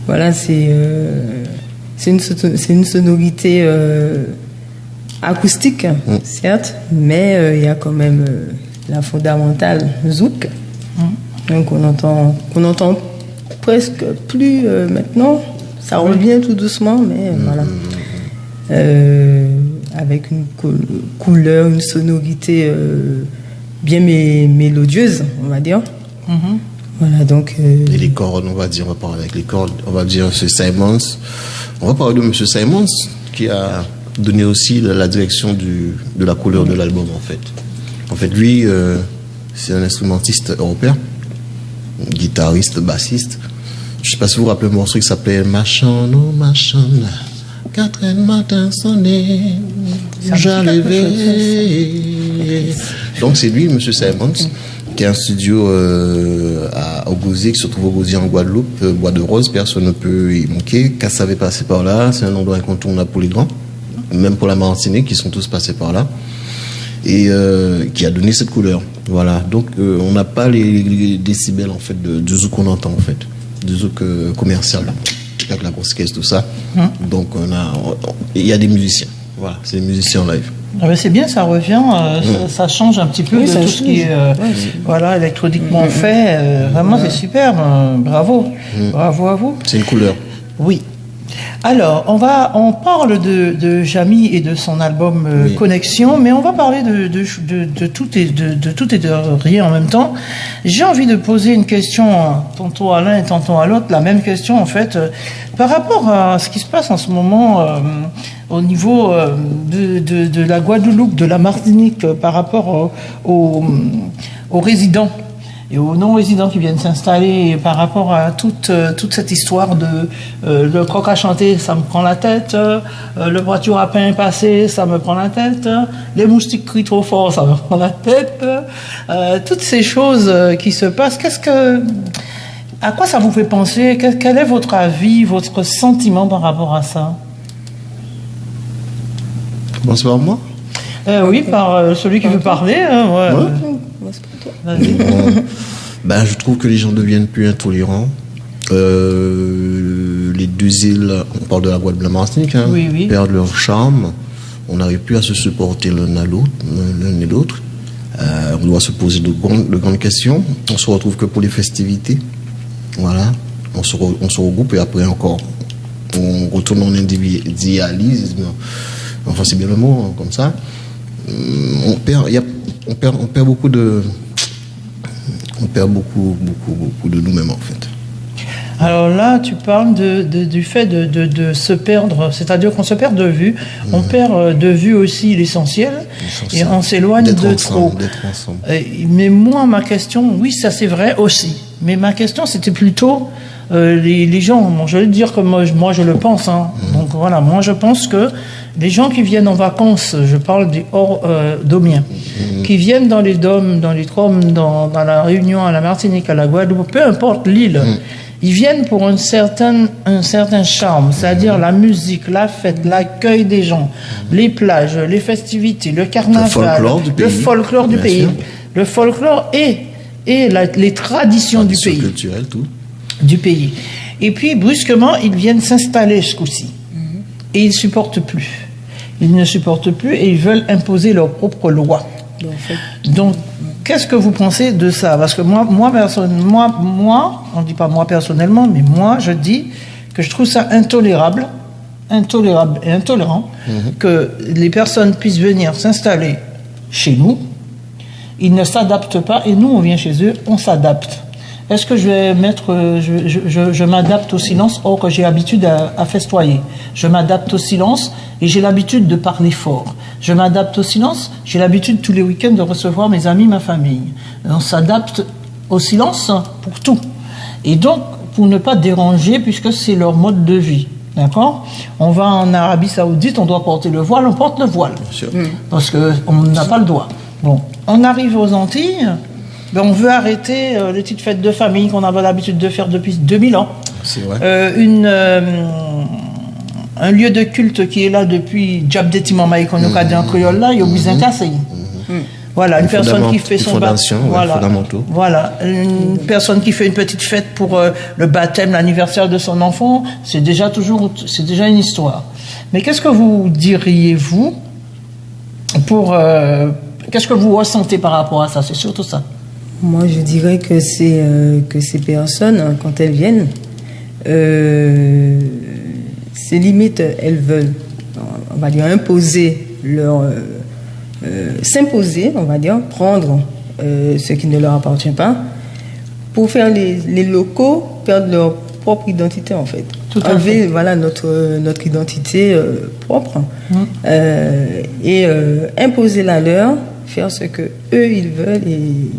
voilà, c'est une sonorité acoustique, certes, mais il y a quand même la fondamentale zouk, donc on entend presque plus maintenant. Ça revient tout doucement, mais voilà, avec une couleur, une sonorité bien mélodieuse, on va dire. Voilà, donc. Et les cordes, on va parler avec les cordes. On va dire M. Simons. On va parler de M. Simons, qui a donné aussi la direction de la couleur de l'album, en fait. En fait, lui, c'est un instrumentiste européen, guitariste, bassiste. Je ne sais pas si vous vous rappelez le morceau qui s'appelait Machin, non, Machin, 4 heures du matin sonné, j'allais. Donc, c'est lui, M. Simons, qui a un studio à Ogosier, qui se trouve au Ogosier en Guadeloupe, Bois de Rose, personne ne peut y manquer. Cass avait passé par là, c'est un endroit incontournable pour les grands, même pour la Martinique, qui sont tous passés par là, et qui a donné cette couleur. Voilà, donc on n'a pas les décibels en fait du zouk qu'on entend en fait, du zouk commercial, avec la grosse caisse, tout ça. Donc il y a des musiciens, voilà, c'est des musiciens en live. Ah ben c'est bien, ça revient, ça change un petit peu de tout ce qui est voilà, électroniquement fait. Vraiment, c'est super. Bravo. Bravo à vous. C'est une couleur. Oui. Alors, on parle de Jamy et de son album Connexion, mais on va parler de tout et de rien en même temps. J'ai envie de poser une question, tantôt à l'un et tantôt à l'autre, la même question en fait, par rapport à ce qui se passe en ce moment au niveau de la Guadeloupe, de la Martinique, par rapport aux résidents et aux non-résidents qui viennent s'installer, par rapport à toute cette histoire de le coq a chanté, ça me prend la tête, le voiture à pain passé, ça me prend la tête, les moustiques crient trop fort, ça me prend la tête, toutes ces choses qui se passent, à quoi ça vous fait penser? Quel est votre avis, votre sentiment par rapport à ça? Commence par moi? Oui, par celui qui veut parler. commence par toi. Vas-y. Ben, je trouve que les gens deviennent plus intolérants. Les deux îles, on parle de la Guadeloupe, de la Martinique, hein, Oui. perdent leur charme. On n'arrive plus à se supporter l'un et l'autre. On doit se poser de grandes questions. On se retrouve que pour les festivités. Voilà. On se regroupe et après encore, on retourne en individualisme. Enfin, c'est bien le mot, hein, comme ça. On perd beaucoup de nous-mêmes, en fait. Alors là, tu parles du fait de se perdre, c'est-à-dire qu'on se perd de vue, on perd de vue aussi l'essentiel, et on s'éloigne de trop. D'être ensemble. Mais moi, ma question, oui, ça c'est vrai aussi, mais ma question c'était plutôt les gens, bon, je vais dire que moi je le pense, hein. Donc voilà, moi je pense que les gens qui viennent en vacances, je parle des hors-domiens, qui viennent dans les dômes, dans les tromes, dans la Réunion, à la Martinique, à la Guadeloupe, peu importe l'île, ils viennent pour un certain charme, c'est-à-dire la musique, la fête, l'accueil des gens, les plages, les festivités, le carnaval, le folklore du pays, le folklore et les traditions du pays. Culturelles, tout. Du pays. Et puis, brusquement, ils viennent s'installer ce coup-ci. Et ils ne supportent plus. Ils ne supportent plus et ils veulent imposer leurs propres lois. Donc, qu'est-ce que vous pensez de ça? Parce que moi, on ne dit pas moi personnellement, mais moi, je dis que je trouve ça intolérable et intolérant que les personnes puissent venir s'installer chez nous. Ils ne s'adaptent pas et nous, on vient chez eux, on s'adapte. Est-ce que je vais je m'adapte au silence, or que j'ai l'habitude à festoyer. Je m'adapte au silence et j'ai l'habitude de parler fort. Je m'adapte au silence, j'ai l'habitude tous les week-ends de recevoir mes amis, ma famille. On s'adapte au silence pour tout. Et donc, pour ne pas déranger, puisque c'est leur mode de vie. D'accord? On va en Arabie Saoudite, on doit porter le voile, on porte le voile. Bien sûr. Parce qu'on n'a pas le droit. Bon, on arrive aux Antilles. Ben on veut arrêter les petites fêtes de famille qu'on avait l'habitude de faire depuis 2000 ans. C'est vrai. Un lieu de culte qui est là depuis Djabdeti Mamaï qu'on a dit en créole là, il y a besoin casser. Voilà, une personne qui fait son baptême. Voilà, une personne qui fait une petite fête pour le baptême, l'anniversaire de son enfant, c'est déjà une histoire. Mais qu'est-ce que vous diriez, vous, qu'est-ce que vous ressentez par rapport à ça? C'est surtout ça. Moi, je dirais que ces personnes, hein, quand elles viennent, ces limites, elles veulent, on va dire, s'imposer, on va dire, prendre ce qui ne leur appartient pas, pour faire les locaux perdre leur propre identité, en fait. Enlever, voilà, notre identité propre et imposer la leur, faire ce que eux ils veulent et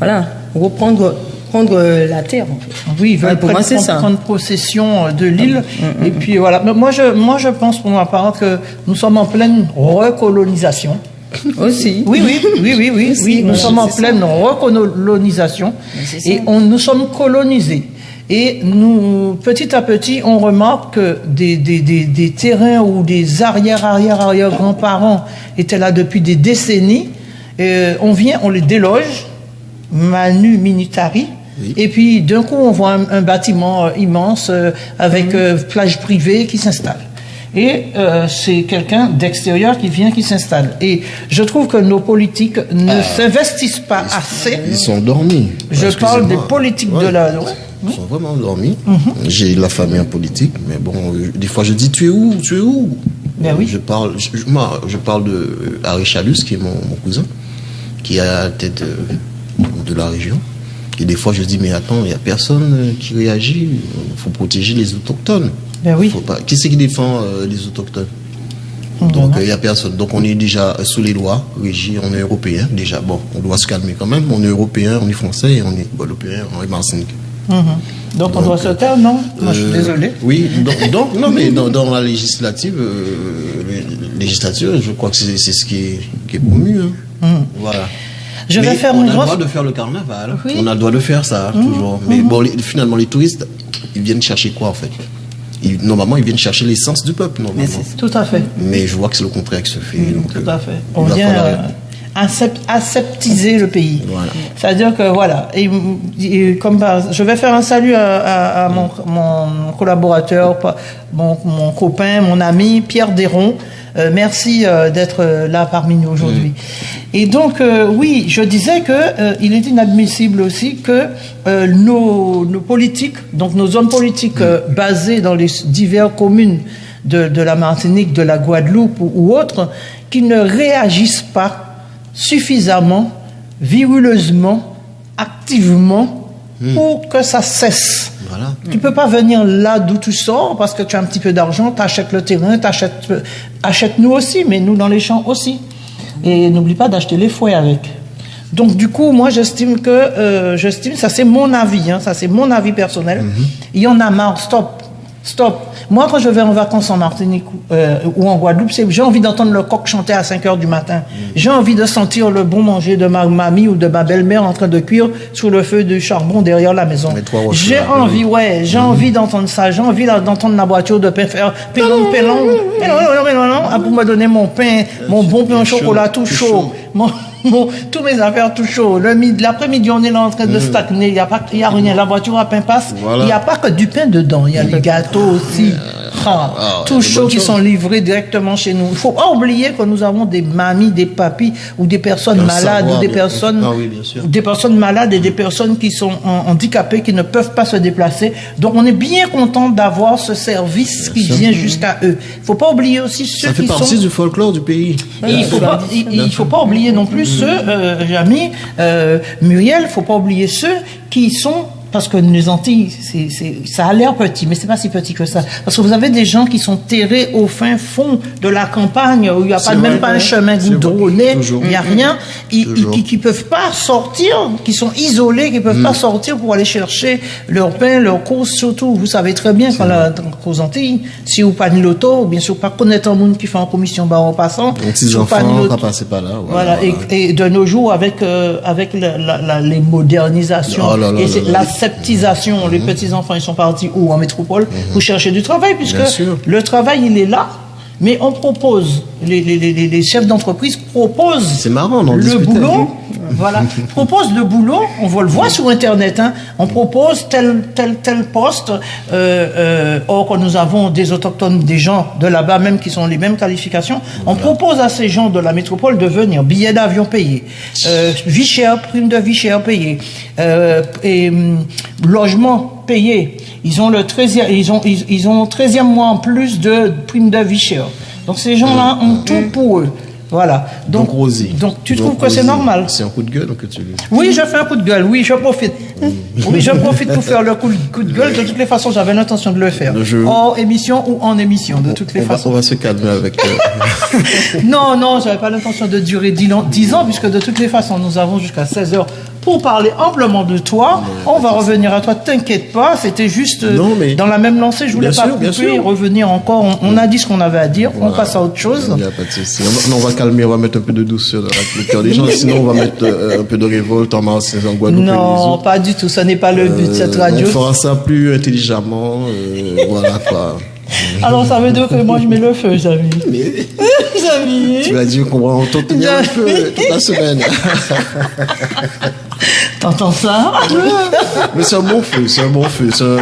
voilà, prendre la terre, en fait. Oui, ils veulent prendre possession de l'île. Et puis voilà. Mais moi, je pense pour ma part que nous sommes en pleine recolonisation. Aussi. Oui. Nous sommes en pleine recolonisation et nous sommes colonisés. Et nous, petit à petit, on remarque que des terrains où des arrière-grands-parents étaient là depuis des décennies, on vient, on les déloge, manu militari, et puis d'un coup, on voit un bâtiment immense avec plage privée qui s'installe. Et c'est quelqu'un d'extérieur qui s'installe. Et je trouve que nos politiques ne s'investissent pas assez. Ils sont dormis. Je parle des politiques de la... Ils sont vraiment endormis. J'ai la famille en politique, mais bon, des fois je dis tu es où? Ben oui. Je parle de Harry Chalus, qui est mon cousin, qui est à la tête de la région. Et des fois je dis mais attends, il n'y a personne qui réagit. Il faut protéger les autochtones. Ben oui. Qui c'est qui défend les autochtones? Donc il n'y a personne. Donc on est déjà sous les lois régies, on est européen déjà. Bon, on doit se calmer quand même. On est européen, on est français et on est guadeloupéen, on est martiniquais. Donc on doit se taire, non? Moi je suis désolé. Oui, donc non, mais dans la législature, je crois que c'est ce qui est promu. Voilà. Je vais faire on a le droit de faire le carnaval. Oui. On a le droit de faire ça, toujours. Mais bon, finalement, les touristes, ils viennent chercher quoi, en fait? Normalement, ils viennent chercher l'essence du peuple, normalement. Tout à fait. Mais je vois que c'est le contraire qui se fait. Tout à fait. On vient aseptiser le pays. Voilà. C'est-à-dire que voilà, et comme je vais faire un salut à mon collaborateur, mon copain, mon ami Pierre Desron. Merci d'être là parmi nous aujourd'hui. Et donc oui, je disais que il est inadmissible aussi que nos politiques, donc nos hommes politiques basés dans les diverses communes de la Martinique, de la Guadeloupe ou autres, qui ne réagissent pas suffisamment, viruleusement, activement, pour que ça cesse. Voilà. Tu ne peux pas venir là d'où tu sors parce que tu as un petit peu d'argent, tu achètes le terrain, achète-nous aussi, mais nous dans les champs aussi. Et n'oublie pas d'acheter les fouets avec. Donc du coup, moi j'estime, ça c'est mon avis, ça c'est mon avis personnel. Il y en a marre, stop. Moi, quand je vais en vacances en Martinique ou en Guadeloupe, j'ai envie d'entendre le coq chanter à 5 heures du matin. J'ai envie de sentir le bon manger de ma mamie ou de ma belle-mère en train de cuire sur le feu du charbon derrière la maison. J'ai envie d'entendre ça. J'ai envie d'entendre la voiture de pain faire pelon, pour me donner mon pain, mon bon pain au chocolat tout chaud. Tous mes affaires tout chaud. L'après-midi, on est là en train de stagner. Il n'y a rien. La voiture à pain passe. Il n'y a pas que du pain dedans. Il y a les gâteaux aussi. Tout chaud qui sont livrés directement chez nous. Il ne faut pas oublier que nous avons des mamies, des papis ou des personnes malades ou des personnes malades et des personnes qui sont handicapées qui ne peuvent pas se déplacer. Donc on est bien content d'avoir ce service qui vient jusqu'à eux. Il ne faut pas oublier aussi ceux qui sont... Ça fait partie du folklore du pays. Il ne faut pas oublier non plus ceux, Jamy, Muriel, il ne faut pas oublier ceux qui sont... Parce que les Antilles, ça a l'air petit, mais c'est pas si petit que ça. Parce que vous avez des gens qui sont terrés au fin fond de la campagne, où il n'y a même pas un chemin goudronné, il n'y a rien, qui peuvent pas sortir, qui sont isolés, qui peuvent pas sortir pour aller chercher leur pain, leur course, surtout. Vous savez très bien qu'aux Antilles, si vous pas de l'auto, ou bien sûr pas connaître un monde qui fait en commission bar en passant, si vous pas passer par là. Voilà. Et de nos jours, avec les modernisations, l'aseptisation, les petits-enfants, ils sont partis où? En métropole, pour chercher du travail, puisque le travail, il est là. Mais on propose, les chefs d'entreprise proposent c'est marrant, le boulot. Voilà, propose le boulot, on va le voir sur Internet, on propose tel poste, or que nous avons des autochtones, des gens de là-bas même qui sont les mêmes qualifications, on propose à ces gens de la métropole de venir, billets d'avion payés, vie chère, prime de vie chère payée, et logement payé. Ils ont le 13e mois en plus de prime de vie chère. Donc ces gens-là ont tout pour eux. Voilà. Donc Rosie. Donc tu trouves que c'est normal? C'est un coup de gueule que tu... Oui, je fais un coup de gueule. Oui, je profite. Oui, je profite pour faire le coup de gueule. De toutes les façons, j'avais l'intention de le faire. Hors émission ou en émission, de toutes les façons. On va se calmer avec... Non, j'avais pas l'intention de durer 10 ans, puisque de toutes les façons, nous avons jusqu'à 16h pour parler amplement de toi. On va revenir à toi, t'inquiète pas, c'était juste dans la même lancée, je voulais pas couper et revenir encore. On a dit ce qu'on avait à dire, on passe à autre chose. Il n'y a pas de souci. On va calmer, on va mettre un peu de douceur dans le cœur des gens, sinon on va mettre un peu de révolte en Marseille, en Guadeloupe. Non, pas du tout, ce n'est pas le but de cette radio. On fera ça plus intelligemment, voilà quoi. Alors ça veut dire que moi je mets le feu, Jamy. Jamy. Tu m'as dit qu'on va tenir le feu toute la semaine. T'entends ça? Mais c'est un bon feu, c'est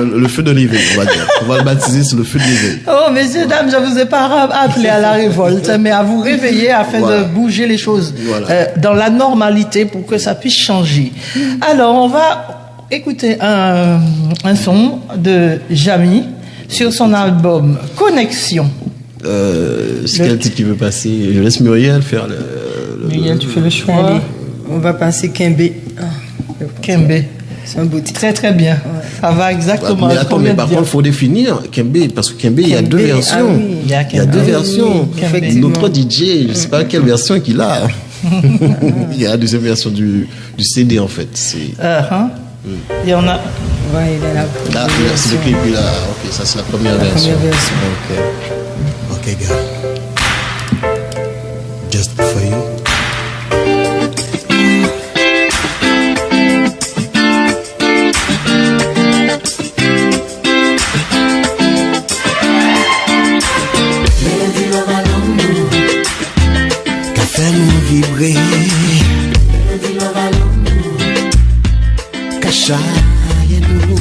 le feu de l'éveil, on va dire. On va le baptiser, c'est le feu de l'éveil. Oh, messieurs, dames, je vous ai pas appelé à la révolte, mais à vous réveiller afin de bouger les choses dans la normalité pour que ça puisse changer. Alors, on va écouter un son de Jamy sur son album Connexion. C'est quel titre qui veut passer? Je laisse Muriel faire Muriel, tu fais le choix. Allez, on va passer Kembe. Kembe. C'est un beau titre. Très très bien. Ça va exactement. Mais attends, mais par contre, il faut définir Kembe, parce que Kembe, il y a deux versions. Ah oui. Il y a deux versions. Effectivement. Notre DJ, je ne sais pas quelle version qu'il a. Il y a la deuxième version du CD, en fait. Il y en a. Ouais, il est là. Là, c'est le clip, là. Ok, ça, c'est la première version. Ok, gars. Just for you. Fais-nous vibrer. Cachaille-nous,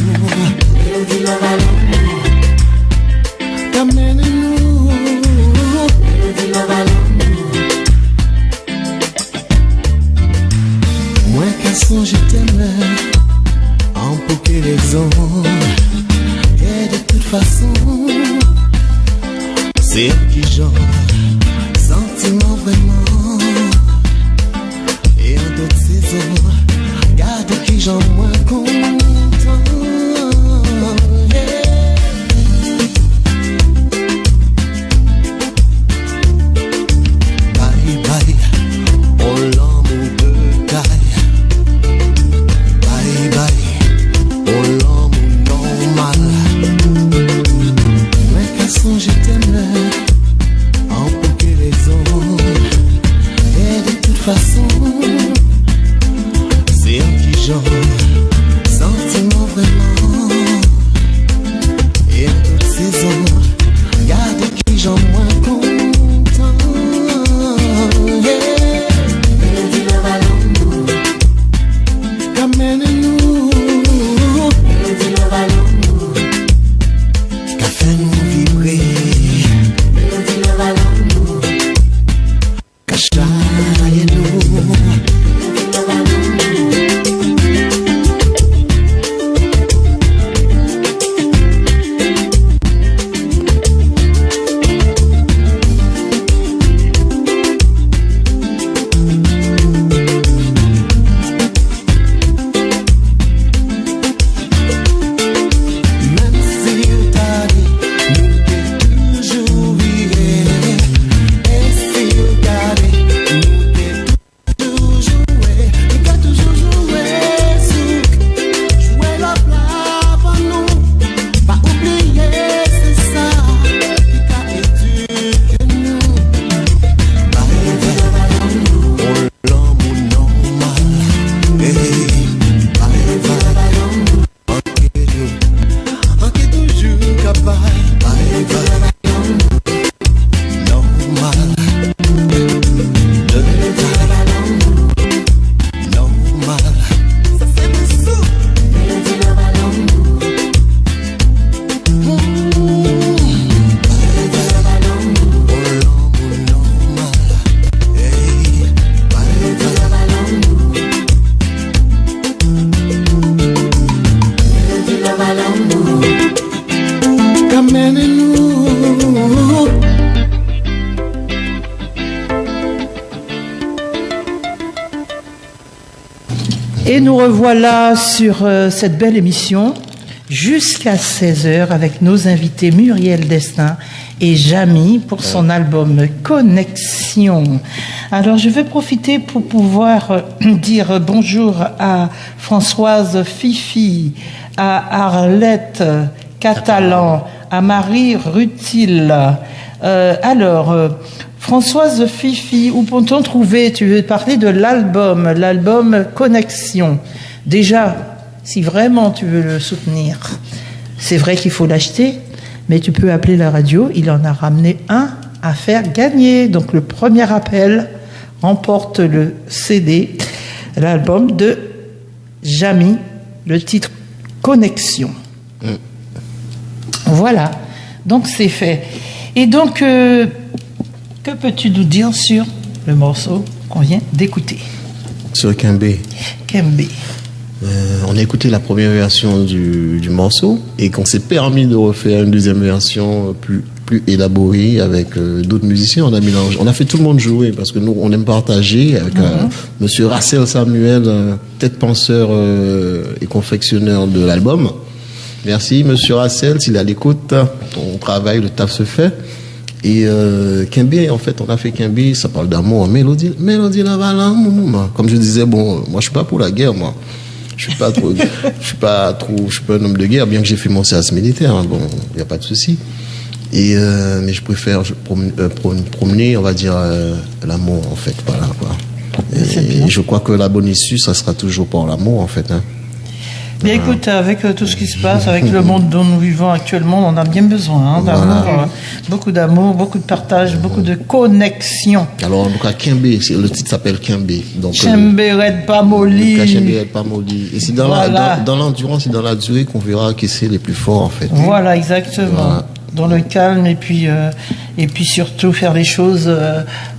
mélodie la valeur, t'amène-nous, mélodie la valeur. Moi qu'à son je t'aimais, en pour que les hommes, et de toute façon, c'est qui genre, sentiment vraiment, et en d'autres saisons, garde qui j'en moins content. Bye bye, oh l'amour de taille. Bye bye, oh l'amour normal. Mais qu'à son je t'aimais, en pour que les hommes, et de toute façon, c'est un qui genre, sentiment vraiment, et en toute saison, garde qui j'en moins content. Mélodie la valeur, qu'amène-nous, mélodie la valeur, qu'a fait nous vibrer, mélodie la valeur, cachaille-nous, mélodie la valeur. Même si t'as dit, nous t'es toujours viré. Et si t'as dit, nous t'es toujours joué. Nous t'as toujours joué, souk. Jouer la plat pour nous. Pas oublier, c'est ça qui t'a éduqué nous. Bye bye, oh l'amour normal. Hey, bye bye, ok toujours capable. Bye bye, normal. Normal. Ça c'est le sou. Mélodie la valeur. Bye bye, oh l'amour normal. Hey, bye bye, mélodie la valeur. Qu'amène-nous. Et nous revoilà sur cette belle émission jusqu'à 16h avec nos invités Muriel Destin et Jamy pour son album Connexion. Alors je vais profiter pour pouvoir dire bonjour à Françoise Fifi, à Arlette Catalan, à Marie Rutil. Françoise Fifi, où peut-on trouver? Tu veux parler de l'album Connexion. Déjà, si vraiment tu veux le soutenir, c'est vrai qu'il faut l'acheter, mais tu peux appeler la radio, il en a ramené un à faire gagner. Donc le premier appel remporte le CD, l'album de Jamy, le titre Connexion. Voilà, donc c'est fait. Et donc, que peux-tu nous dire sur le morceau qu'on vient d'écouter? Sur Kembé. Kembé. On a écouté la première version du morceau et qu'on s'est permis de refaire une deuxième version plus élaborée avec d'autres musiciens. On a fait tout le monde jouer parce que nous on aime partager avec Monsieur Racel Samuel, tête penseur et confectionneur de l'album. Merci Monsieur Racel, s'il est à l'écoute, ton travail, le taf se fait. Et Kembé, en fait, on a fait Kembé, ça parle d'amour, mélodie la valeur. Comme je disais, bon, moi je suis pas pour la guerre, moi. Je suis pas un homme de guerre, bien que j'ai fait mon service militaire. Hein, bon, il y a pas de souci. Et mais je préfère promener, on va dire, l'amour, en fait, voilà quoi. Et je crois que la bonne issue, ça sera toujours par l'amour, en fait. Hein. Bien écoute, avec tout ce qui se passe, avec le monde dont nous vivons actuellement, on a bien besoin d'amour, beaucoup d'amour, beaucoup de partage, beaucoup de connexion. Alors en tout cas, Kembe, le titre s'appelle Kembe. Donc Kembe Red Pamoli. Kembe Red Pamoli. Et c'est dans l'endurance et dans la durée qu'on verra qui c'est les plus forts en fait. Voilà, exactement. Voilà. Dans le calme et puis surtout faire les choses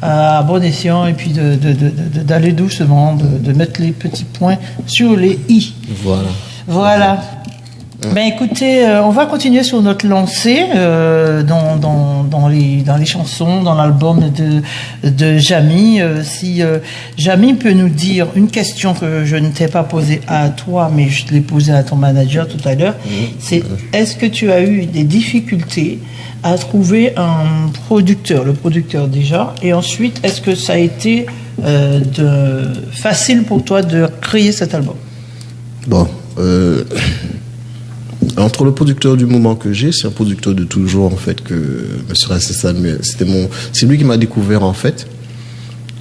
à bon escient et puis d'aller doucement, de mettre les petits points sur les i. Voilà. Ben écoutez, on va continuer sur notre lancée dans les chansons, dans l'album de Jamy. Si Jamy peut nous dire une question que je ne t'ai pas posée à toi, mais je te l'ai posée à ton manager tout à l'heure, c'est est-ce que tu as eu des difficultés à trouver un producteur, le producteur déjà, et ensuite est-ce que ça a été facile pour toi de créer cet album? Bon. Entre le producteur du moment que j'ai, c'est un producteur de toujours en fait que M. Racel Samuel. C'est lui qui m'a découvert en fait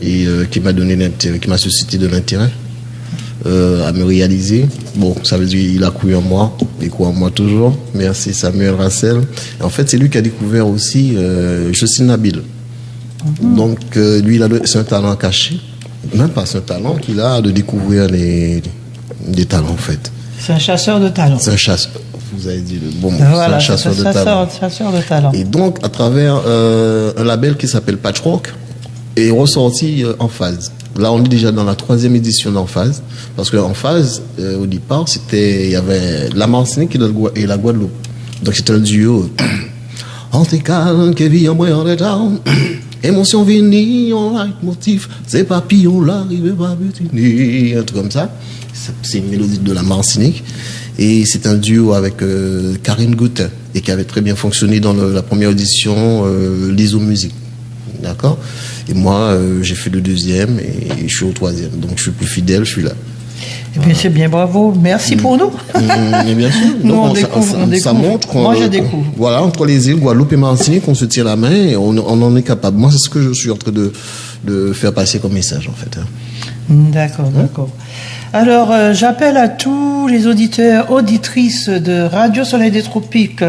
et qui m'a donné l'intérêt, qui m'a suscité de l'intérêt à me réaliser. Bon, ça veut dire il a cru en moi, il croit en moi toujours. Merci Samuel Racel. Et en fait, c'est lui qui a découvert aussi Jocelyne Nabil. Donc lui, c'est un talent caché, même pas c'est un talent qu'il a de découvrir des talents en fait. C'est un chasseur de talents. C'est un chasseur. Vous avez dit le bon mot. Voilà, c'est un chasseur de talent. Et donc, à travers un label qui s'appelle Patchwork, est ressorti En Phase. Là, on est déjà dans la 3e édition d'En Phase. Parce qu'En Phase, au départ, il y avait la Martinique et la Guadeloupe. Donc, c'était un duo. Entre calme, qui vit en moyen de temps. Émotion vini, on leitmotiv. C'est papillon, l'arrivée, pas butini. Un truc comme ça. C'est une mélodie de la Martinique. Et c'est un duo avec Karine Goutin, et qui avait très bien fonctionné dans la première édition l'ISO Musique. D'accord? Et moi, j'ai fait le 2e et je suis au 3e. Donc je suis plus fidèle, je suis là. Eh bien, c'est bien, bravo. Merci pour nous. Mais bien sûr. Nous, on découvre. Ça montre moi, je découvre. Voilà, entre les îles Guadeloupe et Martinique, on se tient la main et on en est capable. Moi, c'est ce que je suis en train de faire passer comme message, en fait. D'accord. Alors, j'appelle à tous les auditeurs, auditrices de Radio Soleil des Tropiques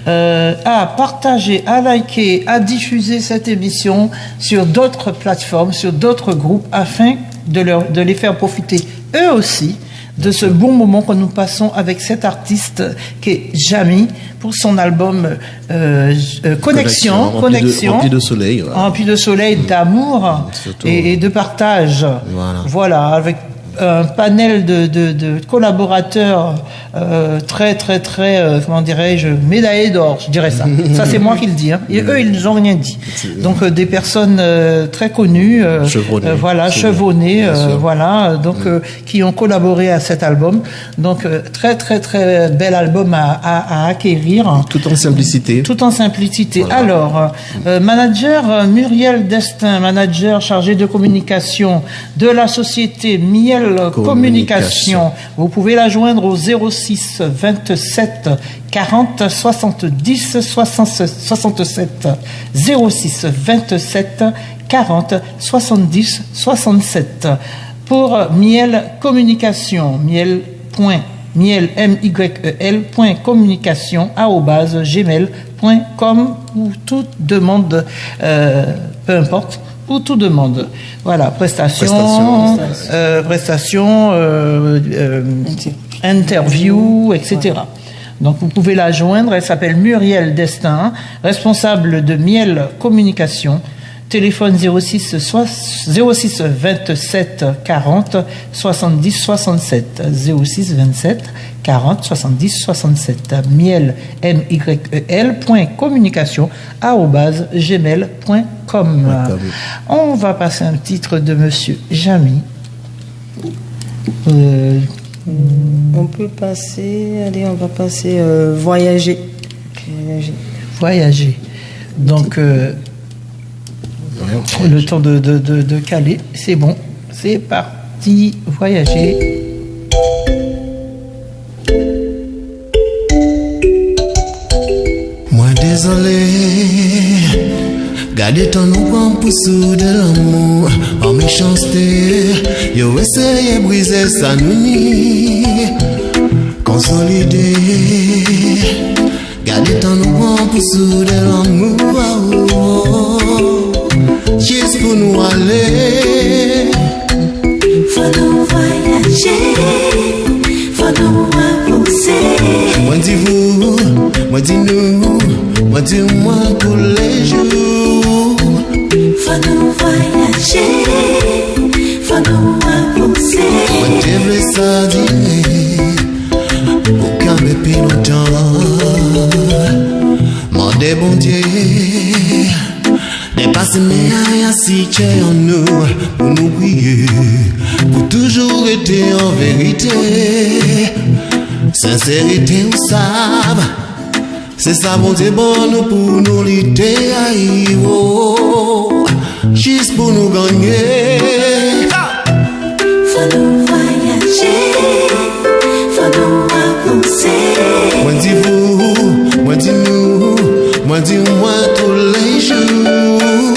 à partager, à liker, à diffuser cette émission sur d'autres plateformes, sur d'autres groupes, afin de les faire profiter eux aussi de ce bon moment que nous passons avec cet artiste qui est Jamy pour son album Connexion, rempli de soleil, rempli de soleil, d'amour et de partage. Voilà, avec un panel de collaborateurs très comment dirais-je, médaillés d'or, je dirais ça. Ça c'est moi qui le dis, hein. Et eux ils nous ont rien dit. Donc des personnes très connues, chevronnées, voilà, donc qui ont collaboré à cet album. Donc très bel album à acquérir. Tout en simplicité. Voilà. Alors manager Muriel Destin, manager chargé de communication de la société Miel Communication. Vous pouvez la joindre au 06 27 40 70 67. 06 27 40 70 67. Pour Miel Communication, miel.communication@gmail.com ou toute demande, peu importe. Ou tout demande. Voilà, prestations, interview, etc. Donc vous pouvez la joindre, elle s'appelle Muriel Destin, responsable de Miel Communication. Téléphone 06 27 40 70 67. 06 27 40 70 67. Miel, miel.communication@gmail.com. On va passer un titre de Monsieur Jamy. On peut passer, on va passer Voyager. Donc le temps de caler, c'est bon, c'est parti, Voyager. Moi désolé, gardez ton nom pour sous de l'amour, en méchanceté, yo essayé briser sa nuit. consolider. Gardez ton nom pour souder l'amour. Juste pour nous aller. Faut nous voyager, faut nous avancer. Moi dis vous, moi dis nous, moi dis moi tous les jours. Faut nous voyager, faut nous avancer. Moi t'aime ça dire, aucun depuis longtemps. Mandez bon Dieu, dépasse mes arrières si tu es en nous, pour nous prier, pour toujours être en vérité. Sincérité ou sable, c'est ça bon Dieu bon nous pour nous lutter. Juste pour nous gagner. Faut nous voyager, faut nous avancer. Moi dis vous, moi dis nous, moi dis moi tous les jours.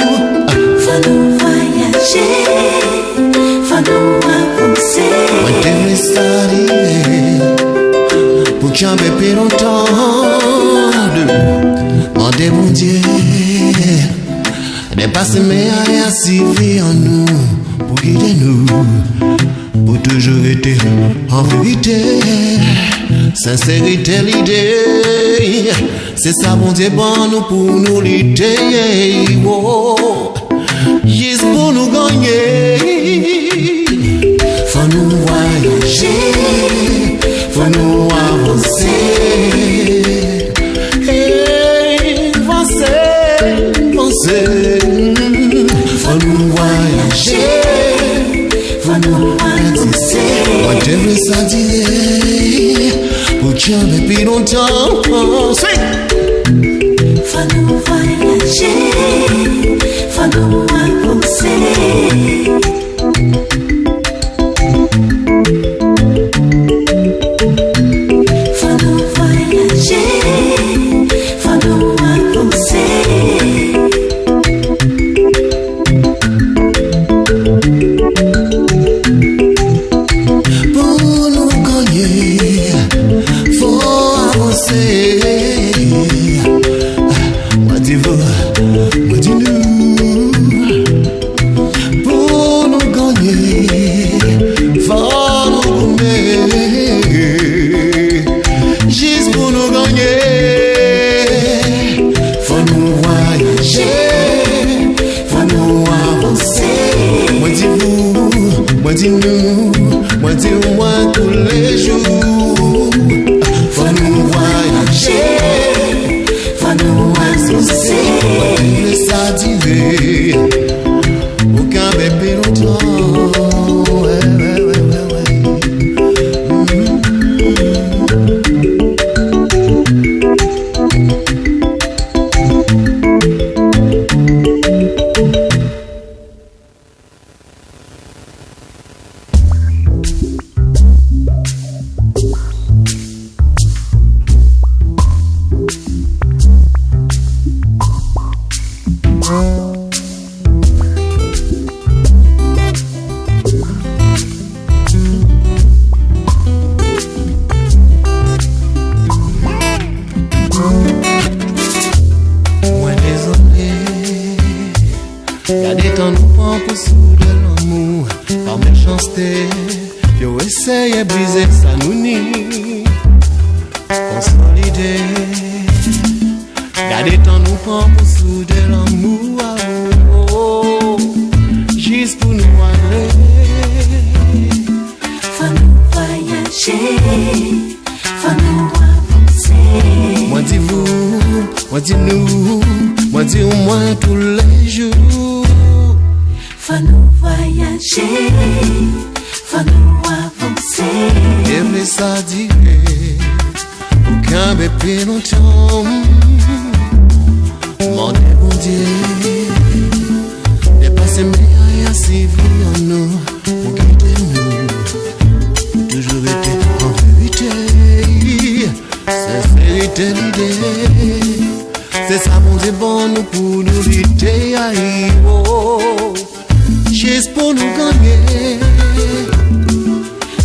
Faut nous voyager, faut nous avancer. Moi t'aime ça dire, pour qu'il y ait plus longtemps. Mandez mon Dieu, dépasse mes arrières si vie en nous, pour guider nous, pour toujours être en vérité. Sincérité l'idée, c'est ça bon Dieu bon nous pour nous lutter. Juste pour nous gagner. Faut nous voyager, faut nous avancer. Faut nous voyager, faut nous avancer. Moi j'aime ça dire, pour qu'il y ait plus longtemps. Faut nous voyager, faut nous avancer. Faut nous voyager, faut nous avancer. Moi dis vous, moi dis nous, pour nous gagner, faut nous gagner, juste pour nous gagner, faut nous voyager, faut nous avancer. Moi dis vous, moi dis nous, moi dis moi tous les jours. Faut nous voyager, faut nous avancer. Laisse ça dire, aucun bébé longtemps. Gardez ton enfant pour souder l'amour, par méchanceté, yo essaye briser ça nous nie, consolider. Gardez ton enfant pour souder l'amour, juste pour nous aller. Faut nous voyager, faut nous avancer. Moi dis vous, moi dis nous, moi dis au moins tous les jours. Faut nous voyager, faut nous avancer. Et mais ça dit, aucun bébé longtemps. Mon bon Dieu, dépasse mes arrières si vie en nous, pour guider nous, pour toujours être en vérité. Sincérité l'idée, c'est ça mon Dieu bon nous pour nous lutter. Juste pour nous gagner,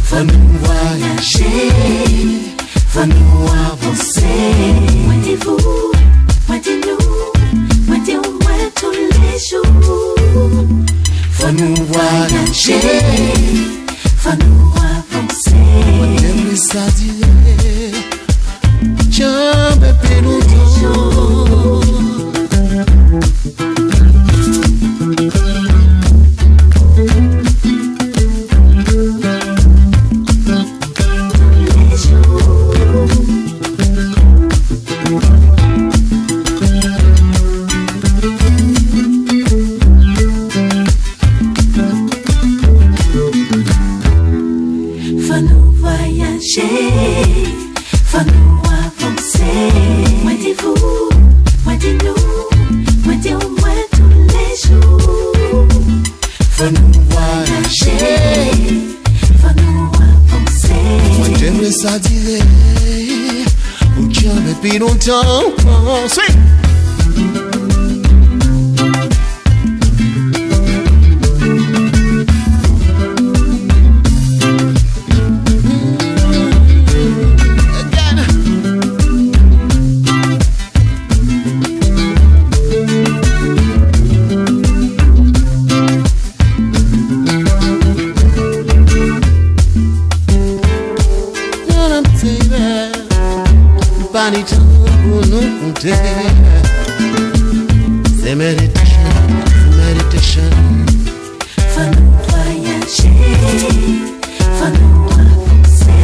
faut nous voyager, faut nous avancer. Moi dis vous, moi dis nous, moi dis au moins tous les jours. Faut nous voyager, faut nous avancer. Moi j'aime ça dire, jamais plus longtemps. Faut nous avancer. Moi dis vous, moi dis nous, moi dis au moins tous les jours. Faut nous voyager, faut nous avancer. Moi j'aime ça dire, pour jamais plus longtemps. Sweet. C'est meditation, meditation. Faut nous voyager, faut nous avancer.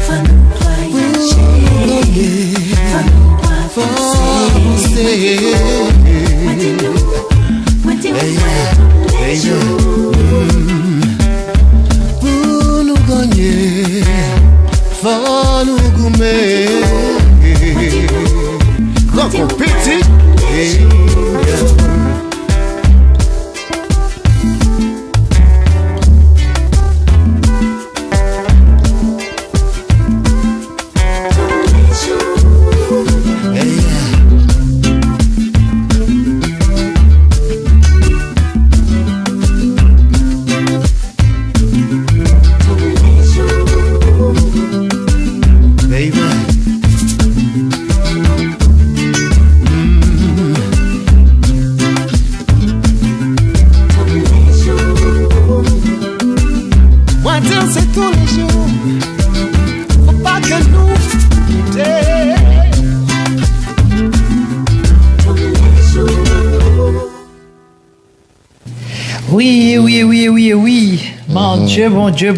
Faut nous voyager, faut nous avancer. Moi dis nous, moi dis tous les jours. Faut nous gommer, grand petit.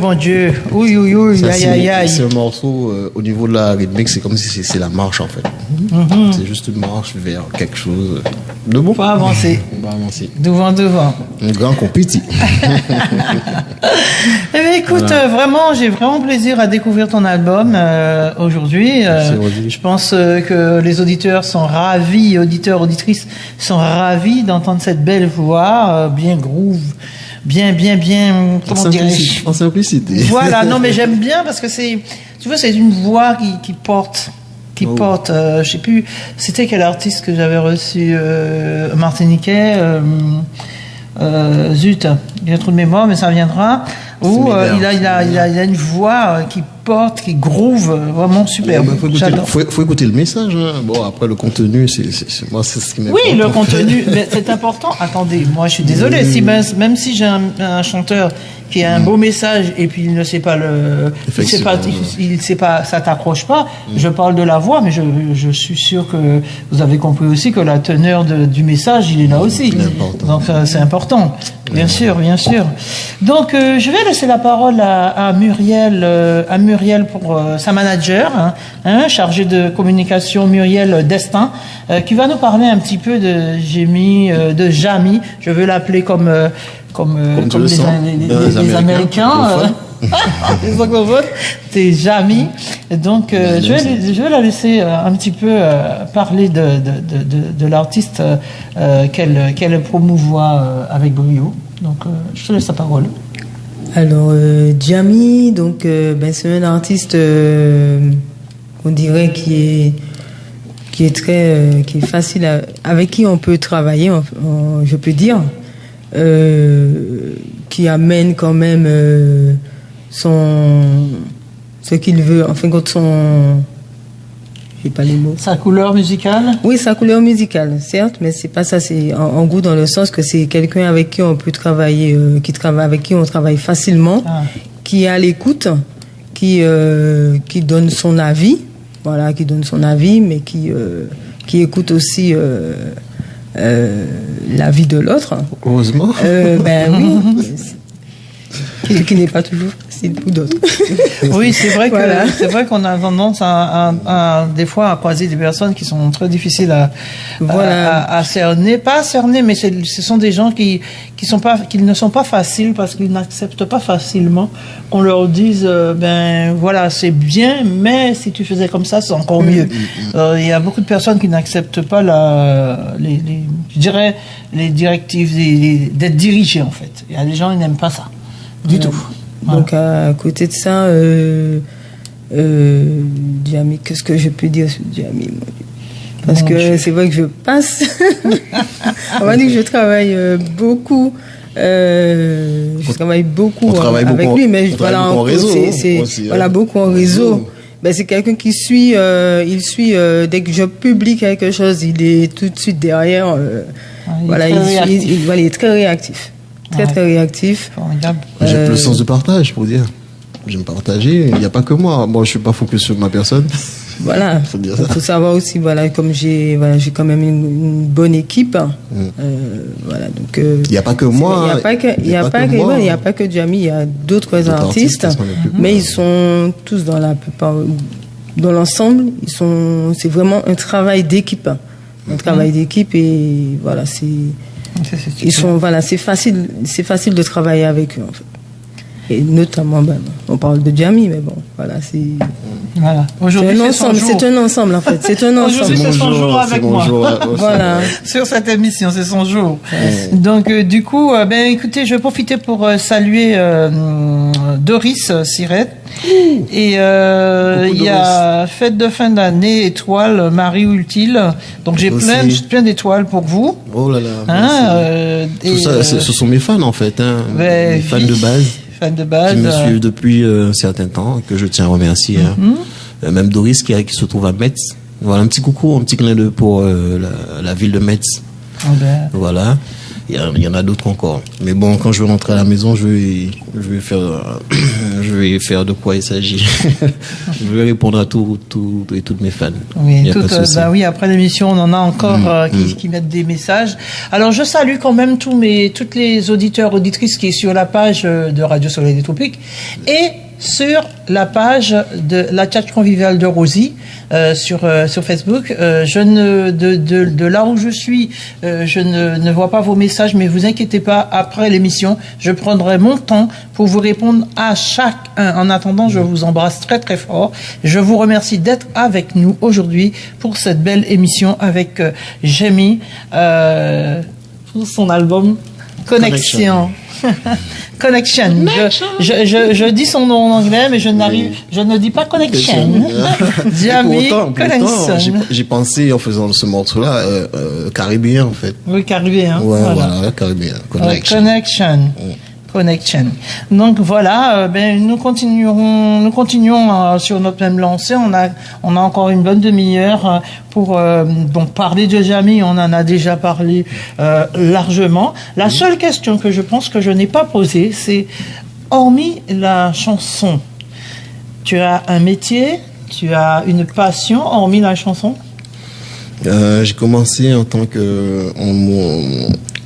Bon Dieu. Oui. Aïe. C'est un morceau, au niveau de la rythmique, c'est comme si c'est la marche en fait. C'est juste une marche vers quelque chose de bon. On va avancer. Devant. Un grand compétit. Eh bien, écoute, vraiment, j'ai vraiment plaisir à découvrir ton album aujourd'hui. Je pense que les auditeurs, auditrices sont ravis d'entendre cette belle voix, bien groove. Bien, comment dirais-je? En simplicité. Voilà, non, mais j'aime bien parce que c'est une voix qui porte. Je sais plus, c'était quel artiste que j'avais reçu, martiniquais, zut, il a trop de mémoire, mais ça viendra. Où il a une voix qui porte, qui groove, vraiment super. Faut écouter le message. Hein. Bon, après le contenu, moi c'est ce qui m'importe. Oui, le contenu, mais c'est important. Attendez, moi je suis désolée, même si j'ai un chanteur qui a un beau message et puis il ne sait pas il sait pas, ça t'accroche pas. Je parle de la voix, mais je suis sûr que vous avez compris aussi que la teneur du message, il est là aussi. Donc c'est important, bien sûr. Donc je vais laisser la parole à Muriel pour sa manager, chargée de communication, Muriel Destin, qui va nous parler un petit peu de Jami. Je veux l'appeler comme les Américains, les anglophones, c'est Jami. Donc, je vais la laisser un petit peu parler de l'artiste qu'elle promouvoit avec brio. Donc, je te laisse la parole. Alors, Jami, donc, c'est un artiste, on dirait qui est facile avec qui on peut travailler, je peux dire. qui amène quand même ce qu'il veut, en fin de compte, j'ai pas les mots. Sa couleur musicale? Oui, sa couleur musicale, certes, mais c'est pas ça. C'est en gros dans le sens que c'est quelqu'un avec qui on peut travailler, avec qui on travaille facilement, qui est à l'écoute, qui donne son avis, voilà, qui donne son avis, mais qui écoute aussi l'avis de l'autre. Heureusement. Ben oui. Qui n'est pas toujours facile pour d'autres. Oui, c'est vrai que Voilà. c'est vrai qu'on a tendance à des fois à croiser des personnes qui sont très difficiles à cerner, pas à cerner, mais ce sont des gens qui ne sont pas faciles parce qu'ils n'acceptent pas facilement qu'on leur dise ben voilà, c'est bien, mais si tu faisais comme ça, c'est encore mieux. Il y a beaucoup de personnes qui n'acceptent pas je dirais les directives d'être dirigés en fait. Il y a des gens qui n'aiment pas ça. Du tout. Donc à côté de ça, Djamil, qu'est-ce que je peux dire sur Djamil? Parce que c'est vrai que je passe. On va dire que je travaille beaucoup. Je travaille beaucoup avec lui, mais voilà, en réseau. Voilà, beaucoup en réseau. Ben, c'est quelqu'un qui suit, il suit dès que je publie quelque chose, il est tout de suite derrière. Voilà, il est très réactif. Très réactif. J'ai le sens de partage, pour dire. J'aime partager. Il n'y a pas que moi. Moi, je suis pas focus sur ma personne. Voilà. Il faut savoir aussi, voilà, comme j'ai quand même une bonne équipe. Voilà, donc. Il n'y a pas que moi. Il n'y a pas que Djamil. Il y a d'autres artistes, mais ils sont tous dans l'ensemble. C'est vraiment un travail d'équipe. Un travail d'équipe et voilà, c'est facile de travailler avec eux en fait. Et notamment, on parle de Djamil, mais bon, voilà, voilà. Aujourd'hui, c'est un ensemble en fait. C'est un ensemble. Aujourd'hui, c'est son jour avec moi. Voilà. Sur cette émission, c'est son jour. Donc, du coup, écoutez, je vais profiter pour saluer Doris Sirette. Et il y a fête de fin d'année, étoile, Marie Ultile. Donc j'ai plein d'étoiles pour vous. Oh là là. Tout ça, ce sont mes fans en fait, mes fans de base. Qui me suivent depuis un certain temps, que je tiens à remercier. Même Doris qui se trouve à Metz. Voilà, un petit coucou, un petit clin d'œil pour la ville de Metz. Voilà. Il y en a d'autres encore. Mais bon, quand je vais rentrer à la maison, je vais faire de quoi il s'agit. Je vais répondre à toutes mes fans. Oui, oui, après l'émission, on en a encore qui mettent des messages. Alors, je salue quand même toutes les auditeurs, auditrices qui sont sur la page de Radio Soleil des Tropiques et sur la page de la chat conviviale de Rosie sur Facebook. De là où je suis, je ne vois pas vos messages, mais vous inquiétez pas, après l'émission, je prendrai mon temps pour vous répondre à chacun. En attendant, je vous embrasse très très fort. Je vous remercie d'être avec nous aujourd'hui pour cette belle émission avec Djamil pour son album Connexion. Connection. Je dis son nom en anglais, mais je ne dis pas Connection. Djamil Connection. J'ai pensé en faisant ce morceau-là, caribéen en fait. Oui, caribéen. Ouais, voilà, caribéen. Connection. Donc voilà, nous continuons sur notre même lancée. On a encore une bonne demi-heure pour donc parler de Djamil. On en a déjà parlé largement. La seule question que je pense que je n'ai pas posée, c'est hormis la chanson, tu as un métier, tu as une passion hormis la chanson? J'ai commencé en tant que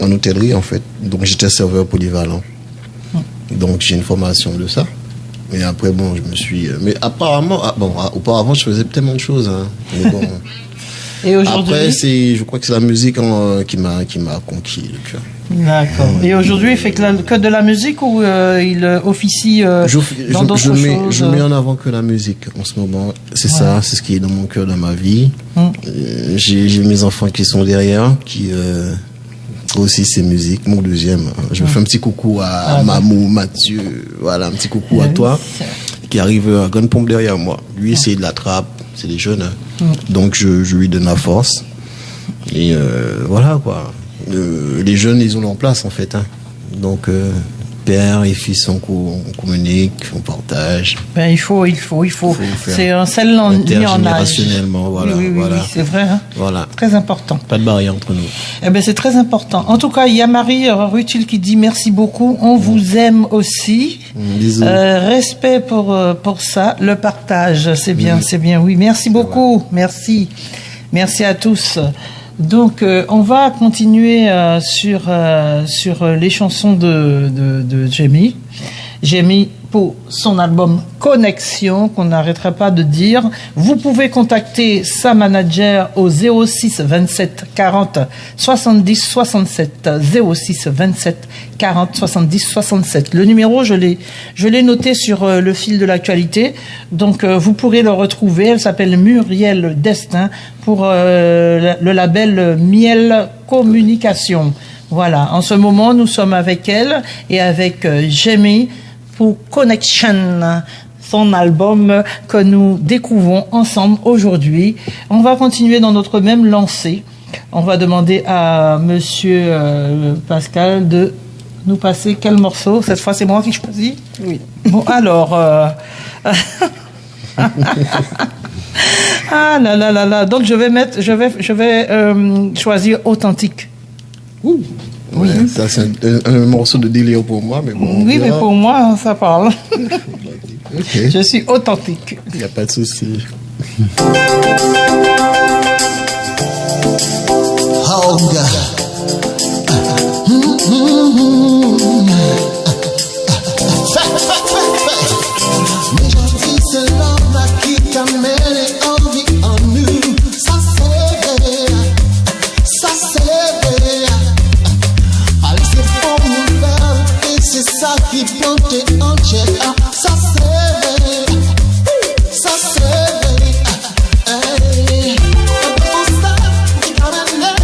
en hôtellerie en fait. Donc j'étais serveur polyvalent. Donc j'ai une formation de ça. Et après je me suis. Mais apparemment, auparavant je faisais tellement de choses. Hein. Mais bon. Et aujourd'hui. Après je crois que c'est la musique qui m'a conquis le cœur. D'accord. Et aujourd'hui il fait que de la musique ou il officie dans d'autres choses? Je mets en avant que la musique en ce moment. C'est ça, c'est ce qui est dans mon cœur, dans ma vie. J'ai mes enfants qui sont derrière, qui aussi c'est musique. Mon deuxième, je me fais un petit coucou à Mamou, Mathieu, voilà, un petit coucou à toi qui arrive à grande pompe derrière moi. Lui c'est de la trappe, c'est des jeunes, donc je lui donne la force et voilà quoi. les jeunes, ils ont leur place en fait. Hein. Donc, père et fils, on communique, on partage. Ben, il faut. C'est un seul en âge. Intergénérationnellement, voilà. Oui, c'est vrai. Hein. Voilà. Très important. Pas de barrière entre nous. Eh ben, c'est très important. En tout cas, il y a Marie Rutil qui dit merci beaucoup. On vous aime aussi. Bisous. Respect pour ça. Le partage, c'est bien, c'est bien. Oui, merci beaucoup. Merci. Merci à tous. Donc, on va continuer sur les chansons de Jamie. Jamie pour son album Connexion, qu'on n'arrêtera pas de dire. Vous pouvez contacter sa manager au 06 27 40 70 67. 06 27 40 70 67. Le numéro, je l'ai noté sur le fil de l'actualité. Donc, vous pourrez le retrouver. Elle s'appelle Muriel Destin pour le label Miel Communication. Voilà. En ce moment, nous sommes avec elle et avec Jamie pour Connection, son album que nous découvrons ensemble aujourd'hui. On va continuer dans notre même lancée. On va demander à monsieur Pascal de nous passer quel morceau. Cette fois, c'est moi qui choisis. Oui. Bon, alors... ah là là là là. Donc, je vais choisir Authentique. Ouh. Ouais, ça c'est un morceau de délire pour moi, mais bon. Oui, mais pour moi, ça parle. Okay. Je suis authentique. Il n'y a pas de souci. Oh God. Mais gentil, c'est l'homme là qui t'amène et envie en nous. Ça c'est vrai. Allez, c'est pour nous faire, et c'est ça qui plante en chair. Ça c'est vrai. Ça c'est vrai. Hey. Pour ça, we gotta let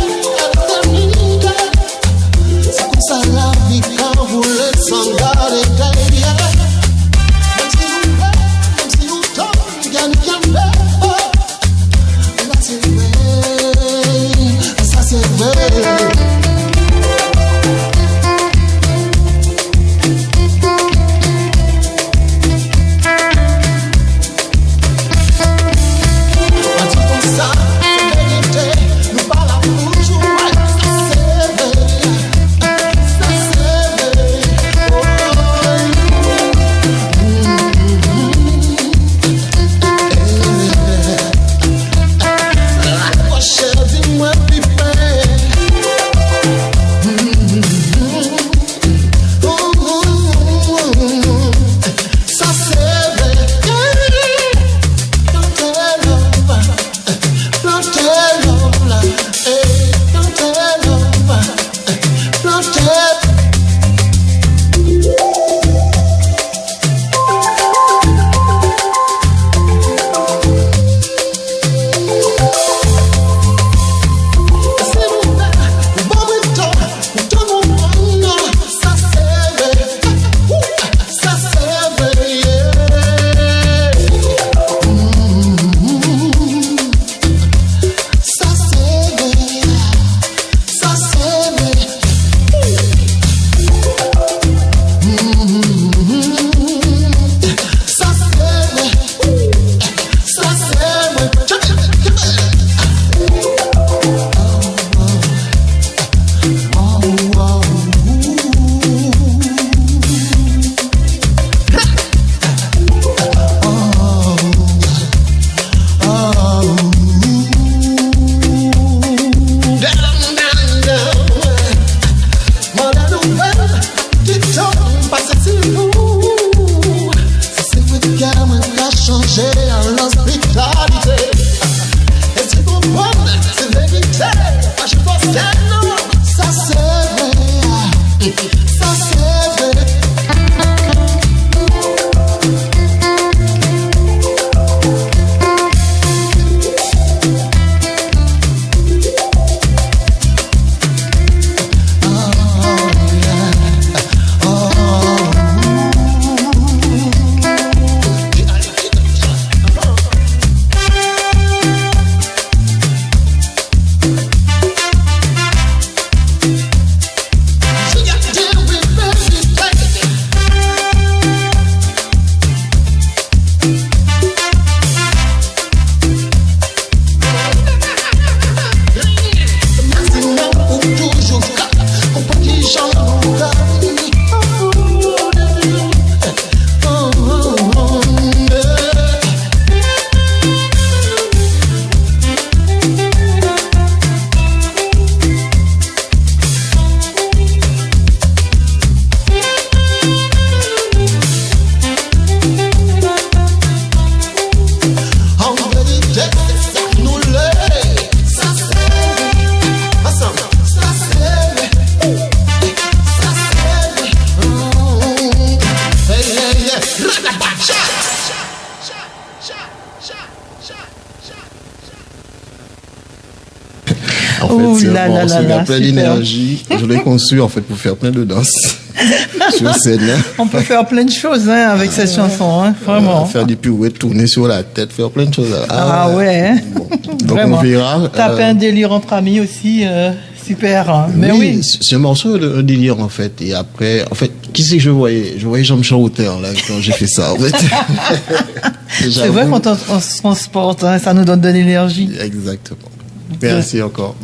Ouh c'est là un là morceau là qui a là, plein super. d'énergie. Je l'ai conçu en fait pour faire plein de danses sur scène. Hein. On peut faire plein de choses hein, avec cette chanson, hein, vraiment. Faire des pirouettes, tourner sur la tête, faire plein de choses. Ah ouais, hein. Bon. Donc Vraiment. on verra. Taper un délire entre amis aussi, super. Hein. Mais oui. C'est un morceau de délire en fait. Et après, en fait, qui c'est que je voyais? Je voyais Jean-Michel Auteur là quand j'ai fait ça en fait. C'est vrai quand on se transporte, hein, ça nous donne de l'énergie. Exactement. Merci encore.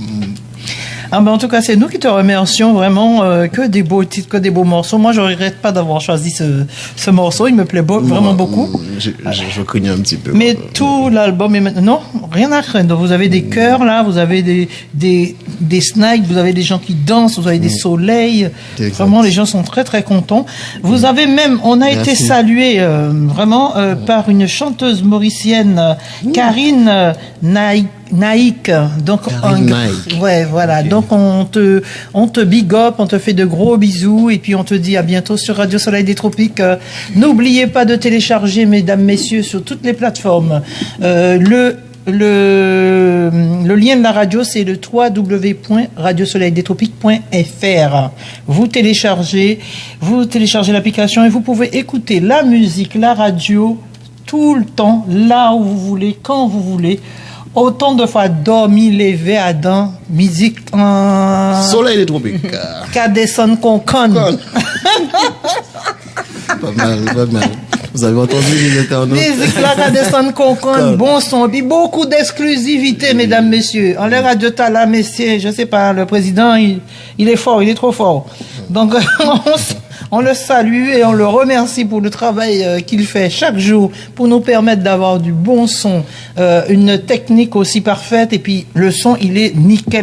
Ah ben en tout cas, c'est nous qui te remercions vraiment, que des beaux titres, que des beaux morceaux. Moi, je regrette pas d'avoir choisi ce morceau. Il me plaît vraiment beaucoup. Je craignais un petit peu. Mais tout l'album est maintenant, non, rien à craindre. Vous avez des chœurs là, vous avez des snipes, vous avez des gens qui dansent, vous avez des soleils. Exact. Vraiment, les gens sont très très contents. Vous avez même, on a été salué vraiment par une chanteuse mauricienne, Karine Naïk. Donc, Karine Naïk. ouais, voilà. Okay. Donc, on te big up, on te fait de gros bisous et puis on te dit à bientôt sur Radio Soleil des Tropiques. N'oubliez pas de télécharger, mesdames, messieurs, sur toutes les plateformes. Le lien de la radio, c'est le www.radiosoleildestropiques.fr. Vous téléchargez l'application et vous pouvez écouter la musique, la radio, tout le temps, là où vous voulez, quand vous voulez. Autant de fois dormi, levé à dents, musique en... Soleil des Tropiques. Qu'à descendre qu'on conne. Pas mal. Vous avez entendu les internautes? Musique là, qu'à descendre qu'on conne, bon son, puis beaucoup d'exclusivité, mesdames, messieurs. En l'air radio Tala, messieurs, je sais pas, le président, il est fort, il est trop fort. Donc, on le salue et on le remercie pour le travail qu'il fait chaque jour pour nous permettre d'avoir du bon son, une technique aussi parfaite et puis le son, il est nickel.